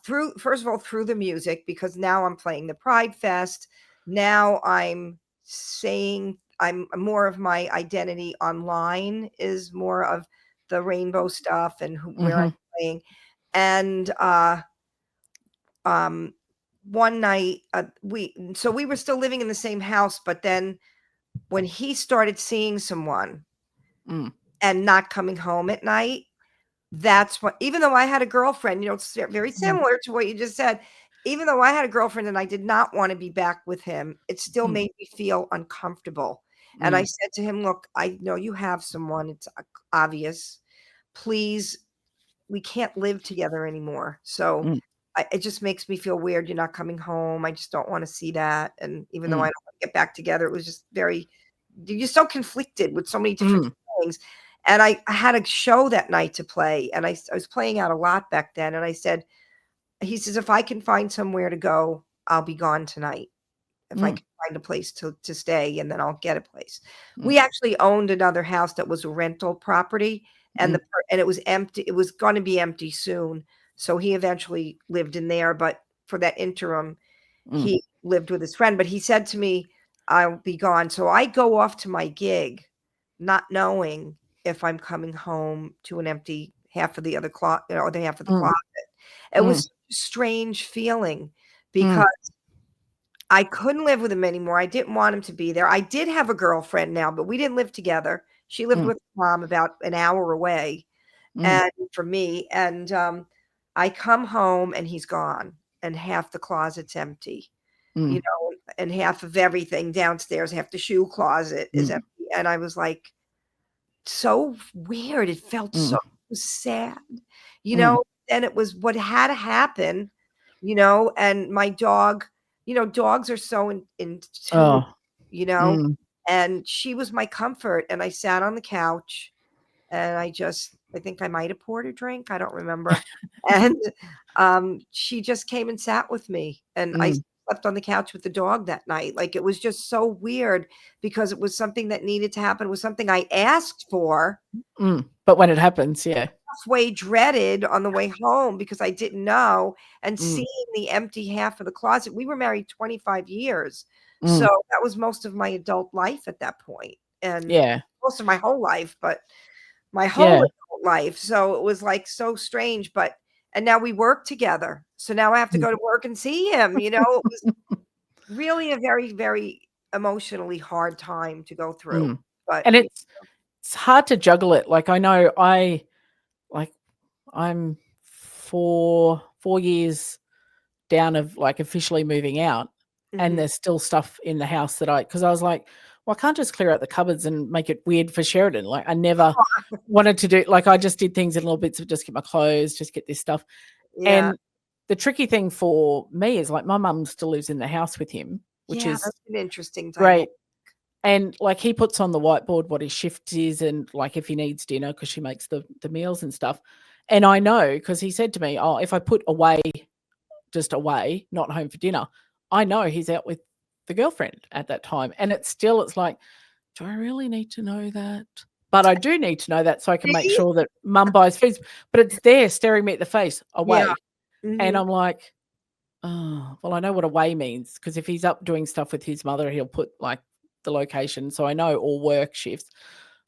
S2: through, first of all, through the music, because now I'm playing the Pride Fest. Now I'm saying I'm more of my identity online is more of the rainbow stuff and where I'm playing. And one night we were still living in the same house, but then when he started seeing someone and not coming home at night, that's what, even though I had a girlfriend, it's very similar to what you just said. Even though I had a girlfriend and I did not want to be back with him, it still made me feel uncomfortable. And I said to him, look, I know you have someone. It's obvious. please, we can't live together anymore. So it just makes me feel weird. You're not coming home. I just don't want to see that. And even though I don't want to get back together, it was just you're so conflicted with so many different things. And I had a show that night to play, and I was playing out a lot back then. And he says, if I can find somewhere to go, I'll be gone tonight. If I can find a place to stay, and then I'll get a place. We actually owned another house that was a rental property, and it was empty. It was going to be empty soon. So he eventually lived in there, but for that interim, he lived with his friend. But he said to me, I'll be gone. So I go off to my gig, not knowing if I'm coming home to an empty half of the other closet, or the half of the closet. It was a strange feeling because I couldn't live with him anymore. I didn't want him to be there. I did have a girlfriend now, but we didn't live together. She lived with mom about an hour away, and for me. And I come home and he's gone, and half the closet's empty, and half of everything downstairs, half the shoe closet is empty. And I was like, so weird. It felt so sad, and it was what had to happen, and my dog, dogs are so in tune, and she was my comfort. And I sat on the couch, and I think I might have poured a drink. I don't remember. And she just came and sat with me, and I slept on the couch with the dog that night. Like, it was just so weird because it was something that needed to happen. It was something I asked for.
S1: But when it happens,
S2: halfway dreaded on the way home because I didn't know. And seeing the empty half of the closet, we were married 25 years. So that was most of my adult life at that point. And most of my whole life, but my whole adult life. So it was like so strange, and now we work together. So now I have to go to work and see him. It was really a very, very emotionally hard time to go through. But
S1: and it's hard to juggle it. Like, I know I'm 4 years down of like officially moving out, and there's still stuff in the house because I was like, well, I can't just clear out the cupboards and make it weird for Sheridan. Like, I never wanted to do, like, I just did things in little bits of just get my clothes, just get this stuff. And the tricky thing for me is, like, my mum still lives in the house with him, which is
S2: that's an interesting time.
S1: Great. And like, he puts on the whiteboard what his shift is, and like if he needs dinner, because she makes the meals and stuff. And I know, because he said to me, oh, if I put away, just away, not home for dinner, I know he's out with the girlfriend at that time. And it's like, do I really need to know that? But I do need to know that so I can make sure that mum buys food. But it's there staring me at the face, away. And I'm like, oh, well, I know what away means, because if he's up doing stuff with his mother, he'll put like the location. So I know all work shifts.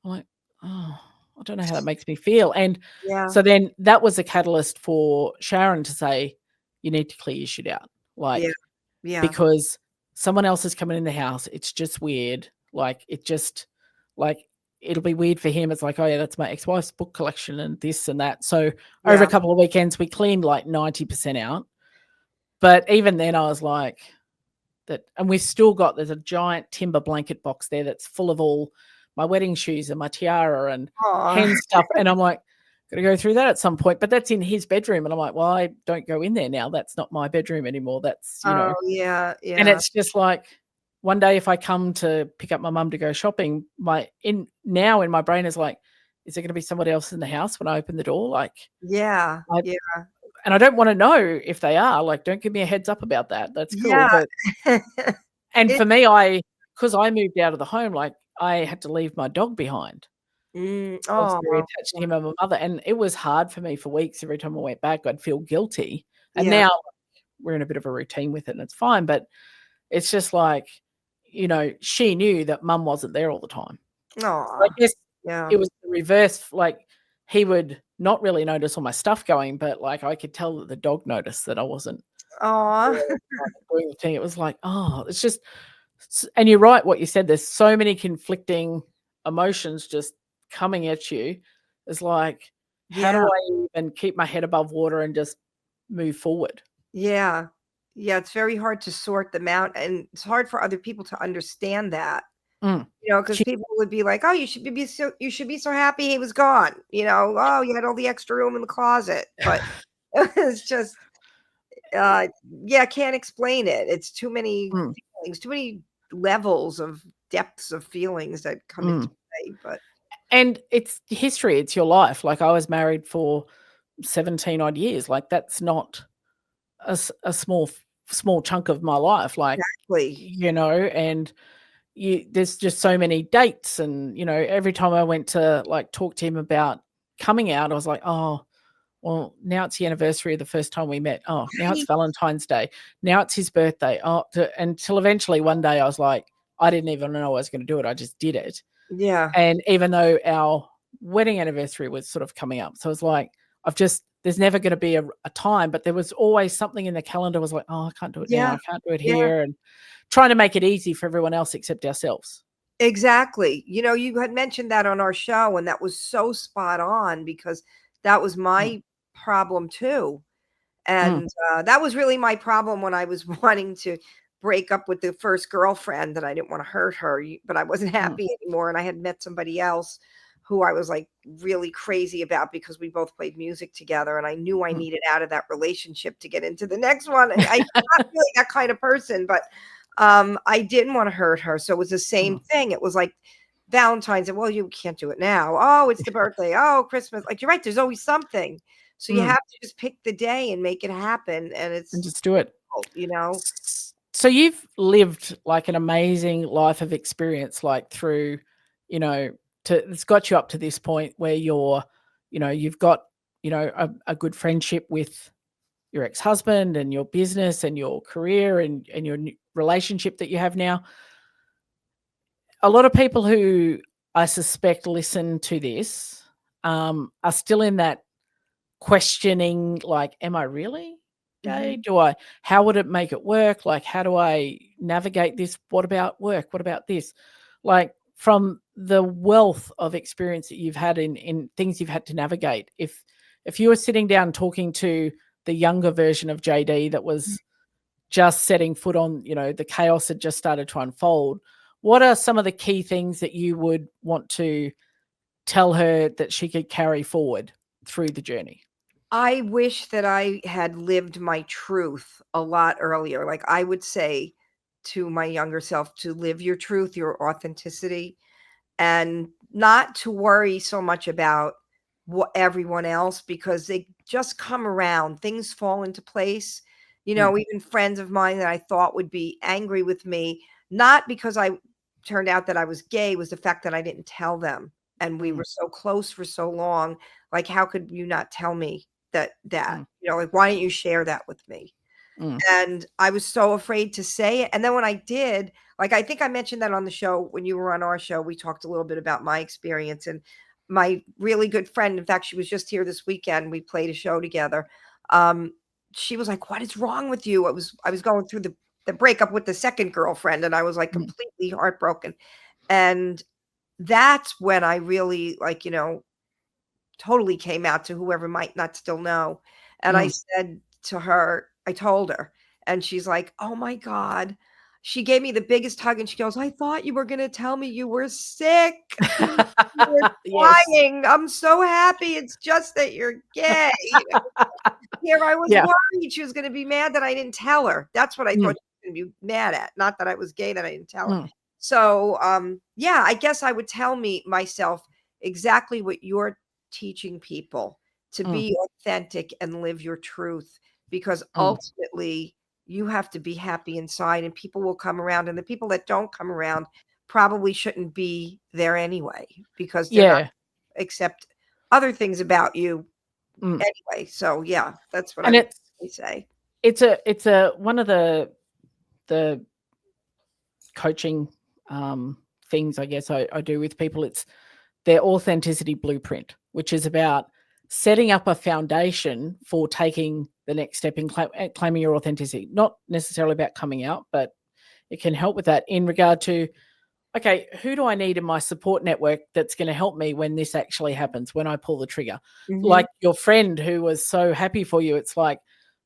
S1: I'm like, oh, I don't know how that makes me feel. And so then that was a catalyst for Sharon to say, you need to clear your shit out. Like, because someone else is coming in the house. It's just weird. Like, it'll be weird for him. It's like, oh yeah, that's my ex-wife's book collection and this and that. So over a couple of weekends, we cleaned like 90% out. But even then I was like, and we've still got, there's a giant timber blanket box there that's full of all my wedding shoes and my tiara and hen stuff. And I'm like, got to go through that at some point. But that's in his bedroom. And I'm like, well, I don't go in there now. That's not my bedroom anymore. That's,
S2: yeah.
S1: And it's just like, one day if I come to pick up my mum to go shopping, in my brain is like, is there going to be somebody else in the house when I open the door? Like, and I don't want to know if they are. Like, don't give me a heads up about that. That's cool. But, and for me, because I moved out of the home, like, I had to leave my dog behind. I was very attached to him and my mother, and it was hard for me for weeks. Every time I went back, I'd feel guilty. And now we're in a bit of a routine with it, and it's fine. But it's just like, she knew that mum wasn't there all the time. So I guess it was the reverse. Like, he would not really notice all my stuff going, but like, I could tell that the dog noticed that I wasn't doing the thing. It was like, oh, it's just, and you're right what you said. There's so many conflicting emotions just coming at you. It's like, how do I even keep my head above water and just move forward?
S2: Yeah, it's very hard to sort them out, and it's hard for other people to understand that. You know, because people would be like, "Oh, you should be so happy he was gone." You know, "Oh, you had all the extra room in the closet," but it's just, yeah, can't explain it. It's too many feelings, too many levels of depths of feelings that come into play. But
S1: And it's history. It's your life. Like, I was married for 17 odd years. Like, that's not a small chunk of my life. Like,
S2: exactly,
S1: and there's just so many dates, and every time I went to like talk to him about coming out, I was like, oh, well, now it's the anniversary of the first time we met. Oh, now it's Valentine's Day. Now it's his birthday. Oh, until eventually one day I was like, I didn't even know I was going to do it. I just did it.
S2: yeah,
S1: And even though our wedding anniversary was sort of coming up, so it's like, there's never going to be a time, but there was always something in the calendar was like, oh, I can't do it now.
S2: yeah,
S1: I can't do it
S2: yeah.
S1: here. And trying to make it easy for everyone else except ourselves.
S2: Exactly. You know, you had mentioned that on our show, and that was so spot on because that was my problem too. And that was really my problem when I was wanting to break up with the first girlfriend, that I didn't want to hurt her, but I wasn't happy anymore. And I had met somebody else who I was like really crazy about because we both played music together. And I knew I needed out of that relationship to get into the next one. I'm not really that kind of person, but I didn't want to hurt her. So it was the same thing. It was like Valentine's, and well, you can't do it now. Oh, it's the birthday. Oh, Christmas. Like, you're right. There's always something. So you have to just pick the day and make it happen. And
S1: And
S2: it's
S1: just do it.
S2: difficult.
S1: So you've lived like an amazing life of experience, like through, it's got you up to this point where you've got, a good friendship with your ex-husband and your business and your career and your relationship that you have now. A lot of people who I suspect listen to this are still in that questioning, like, am I really gay? How would it make it work? Like, how do I navigate this? What about work? What about this? Like, from the wealth of experience that you've had in things you've had to navigate, if you were sitting down talking to the younger version of JD that was just setting foot on, the chaos had just started to unfold, what are some of the key things that you would want to tell her that she could carry forward through the journey?
S2: I wish that I had lived my truth a lot earlier. Like, I would say to my younger self to live your truth, your authenticity, and not to worry so much about what everyone else, because they just come around. Things fall into place. You know, even friends of mine that I thought would be angry with me, not because I turned out that I was gay, was the fact that I didn't tell them. And we were so close for so long. Like, how could you not tell me that, like, why didn't you share that with me? And I was so afraid to say it. And then when I did, like, I think I mentioned that on the show when you were on our show, we talked a little bit about my experience. And my really good friend, in fact, she was just here this weekend. We played a show together. She was like, "What is wrong with you?" I was going through the breakup with the second girlfriend, and I was like completely heartbroken. And that's when I really, like, totally came out to whoever might not still know. And I said to her, I told her, and she's like, "Oh my God." She gave me the biggest hug and she goes, "I thought you were going to tell me you were sick. You were
S1: Yes.
S2: crying. I'm so happy. It's just that you're gay." Here I was
S1: Yeah.
S2: worried she was going to be mad that I didn't tell her. That's what I thought she was going to be mad at. Not that I was gay, that I didn't tell her. So, yeah, I guess I would tell myself exactly what you're teaching people, to be authentic and live your truth, because ultimately you have to be happy inside, and people will come around, and the people that don't come around probably shouldn't be there anyway, because they're not
S1: Yeah.
S2: accept other things about you anyway. So yeah, that's what I
S1: And
S2: would say.
S1: it's a one of the coaching things, I guess, I do with people. It's their authenticity blueprint, which is about setting up a foundation for taking the next step in claiming your authenticity. Not necessarily about coming out, but it can help with that in regard to, okay, who do I need in my support network that's going to help me when this actually happens, when I pull the trigger? Like your friend who was so happy for you, it's like,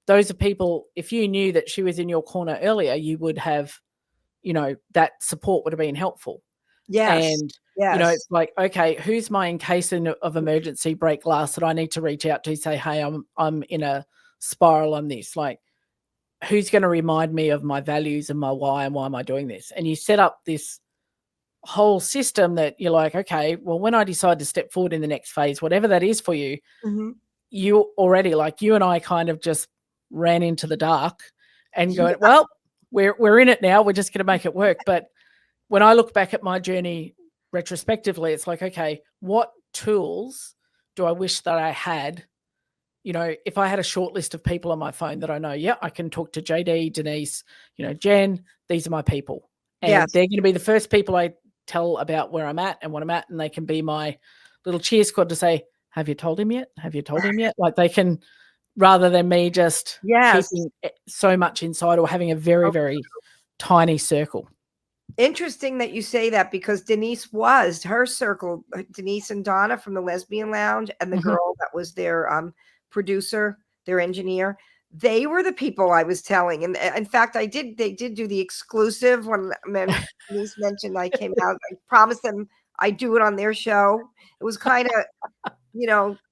S1: those are people, if you knew that she was in your corner earlier, you would have, that support would have been helpful.
S2: Yes.
S1: And,
S2: Yes.
S1: it's like, okay, who's my in case of emergency break glass that I need to reach out to say, hey, I'm in a spiral on this. Like, who's going to remind me of my values and my why and why am I doing this? And you set up this whole system that you're like, okay, well, when I decide to step forward in the next phase, whatever that is for you, you already, like you and I kind of just ran into the dark and going, well, we're in it now. We're just going to make it work. But when I look back at my journey retrospectively, it's like, okay, what tools do I wish that I had? If I had a short list of people on my phone that I know, yeah, I can talk to JD, Denise, Jen, these are my people. And
S2: Yes.
S1: they're going to be the first people I tell about where I'm at and what I'm at. And they can be my little cheer squad to say, have you told him yet? Have you told him yet? Like they can, rather than me just
S2: Yes.
S1: keeping so much inside or having a very, very tiny circle.
S2: Interesting that you say that because Denise was her circle, Denise and Donna from the Lesbian Lounge and the girl that was their producer, their engineer. They were the people I was telling. And in fact, they did do the exclusive when Denise mentioned I came out. I promised them I'd do it on their show. It was kind of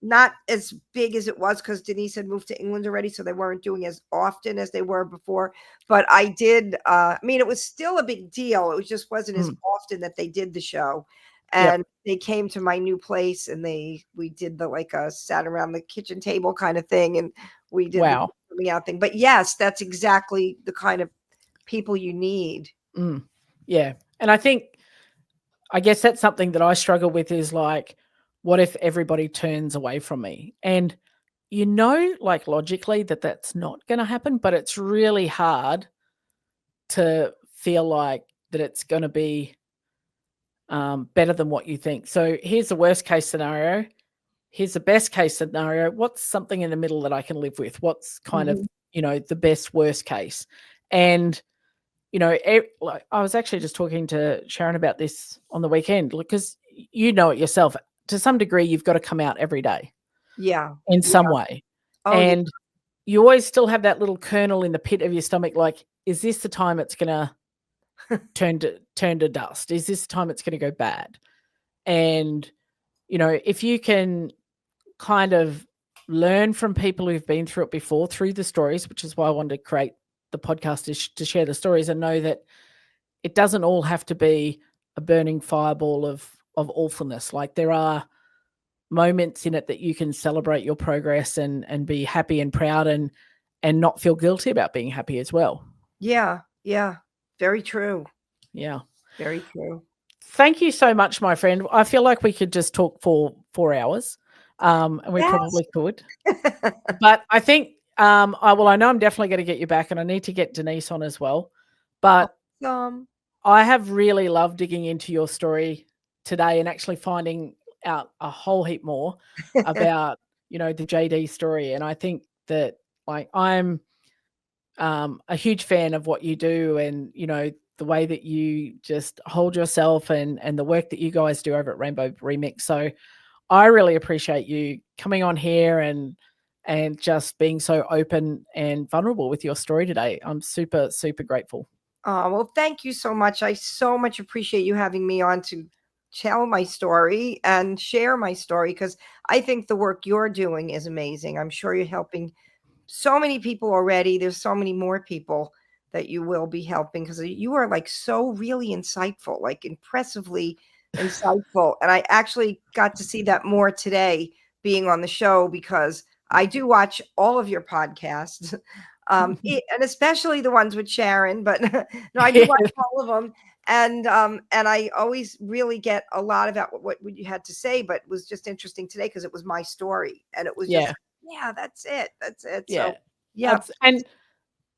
S2: not as big as it was because Denise had moved to England already, so they weren't doing as often as they were before. But I did. It was still a big deal. It just wasn't as often that they did the show. And they came to my new place, and we did sat around the kitchen table kind of thing, and we did the coming out thing. But yes, that's exactly the kind of people you need.
S1: Yeah, and I guess that's something that I struggle with is like, what if everybody turns away from me? And like logically that that's not going to happen, but it's really hard to feel like that it's going to be better than what you think. So here's the worst case scenario. Here's the best case scenario. What's something in the middle that I can live with? What's kind of, the best worst case? And like I was actually just talking to Sharon about this on the weekend because it yourself. To some degree, you've got to come out every day.
S2: Yeah.
S1: In some way.
S2: Oh,
S1: and you always still have that little kernel in the pit of your stomach, like, is this the time it's going to turn to dust? Is this the time it's going to go bad? And, if you can kind of learn from people who've been through it before through the stories, which is why I wanted to create the podcast to share the stories and know that it doesn't all have to be a burning fireball of awfulness. Like there are moments in it that you can celebrate your progress and be happy and proud and not feel guilty about being happy as well.
S2: Yeah. Yeah. Very true.
S1: Yeah.
S2: Very true.
S1: Thank you so much, my friend. I feel like we could just talk for 4 hours, and we probably could. But I think, I know I'm definitely going to get you back, and I need to get Denise on as well. But I have really loved digging into your story today and actually finding out a whole heap more about, the JD story. And I think that I'm a huge fan of what you do and, the way that you just hold yourself and the work that you guys do over at Rainbow Remix. So I really appreciate you coming on here and just being so open and vulnerable with your story today. I'm super, super grateful.
S2: Oh, well, thank you so much. I so much appreciate you having me on to tell my story and share my story because I think the work you're doing is amazing. I'm sure you're helping so many people already. There's so many more people that you will be helping because you are so really insightful, impressively insightful. And I actually got to see that more today being on the show because I do watch all of your podcasts. And especially the ones with Sharon, but no, I do watch all of them. And I always really get a lot about what you had to say, but it was just interesting today because it was my story and it was just, that's it. That's it.
S1: Yeah.
S2: So, yeah.
S1: And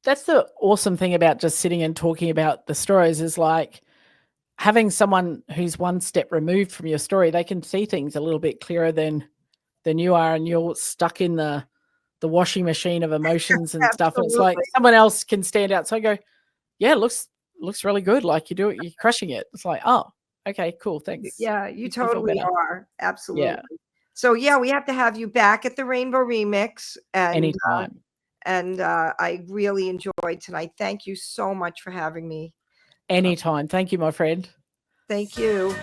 S1: that's the awesome thing about just sitting and talking about the stories is like having someone who's one step removed from your story, they can see things a little bit clearer than you are, and you're stuck in the washing machine of emotions and stuff. And it's like someone else can stand out. So I go, yeah, it looks really good. Like you do it, you're crushing it. It's like, oh, okay, cool. Thanks.
S2: Yeah, you totally are. Absolutely.
S1: Yeah.
S2: So yeah, we have to have you back at the Rainbow Remix and
S1: anytime.
S2: I really enjoyed tonight. Thank you so much for having me.
S1: Anytime. Thank you, my friend.
S2: Thank you.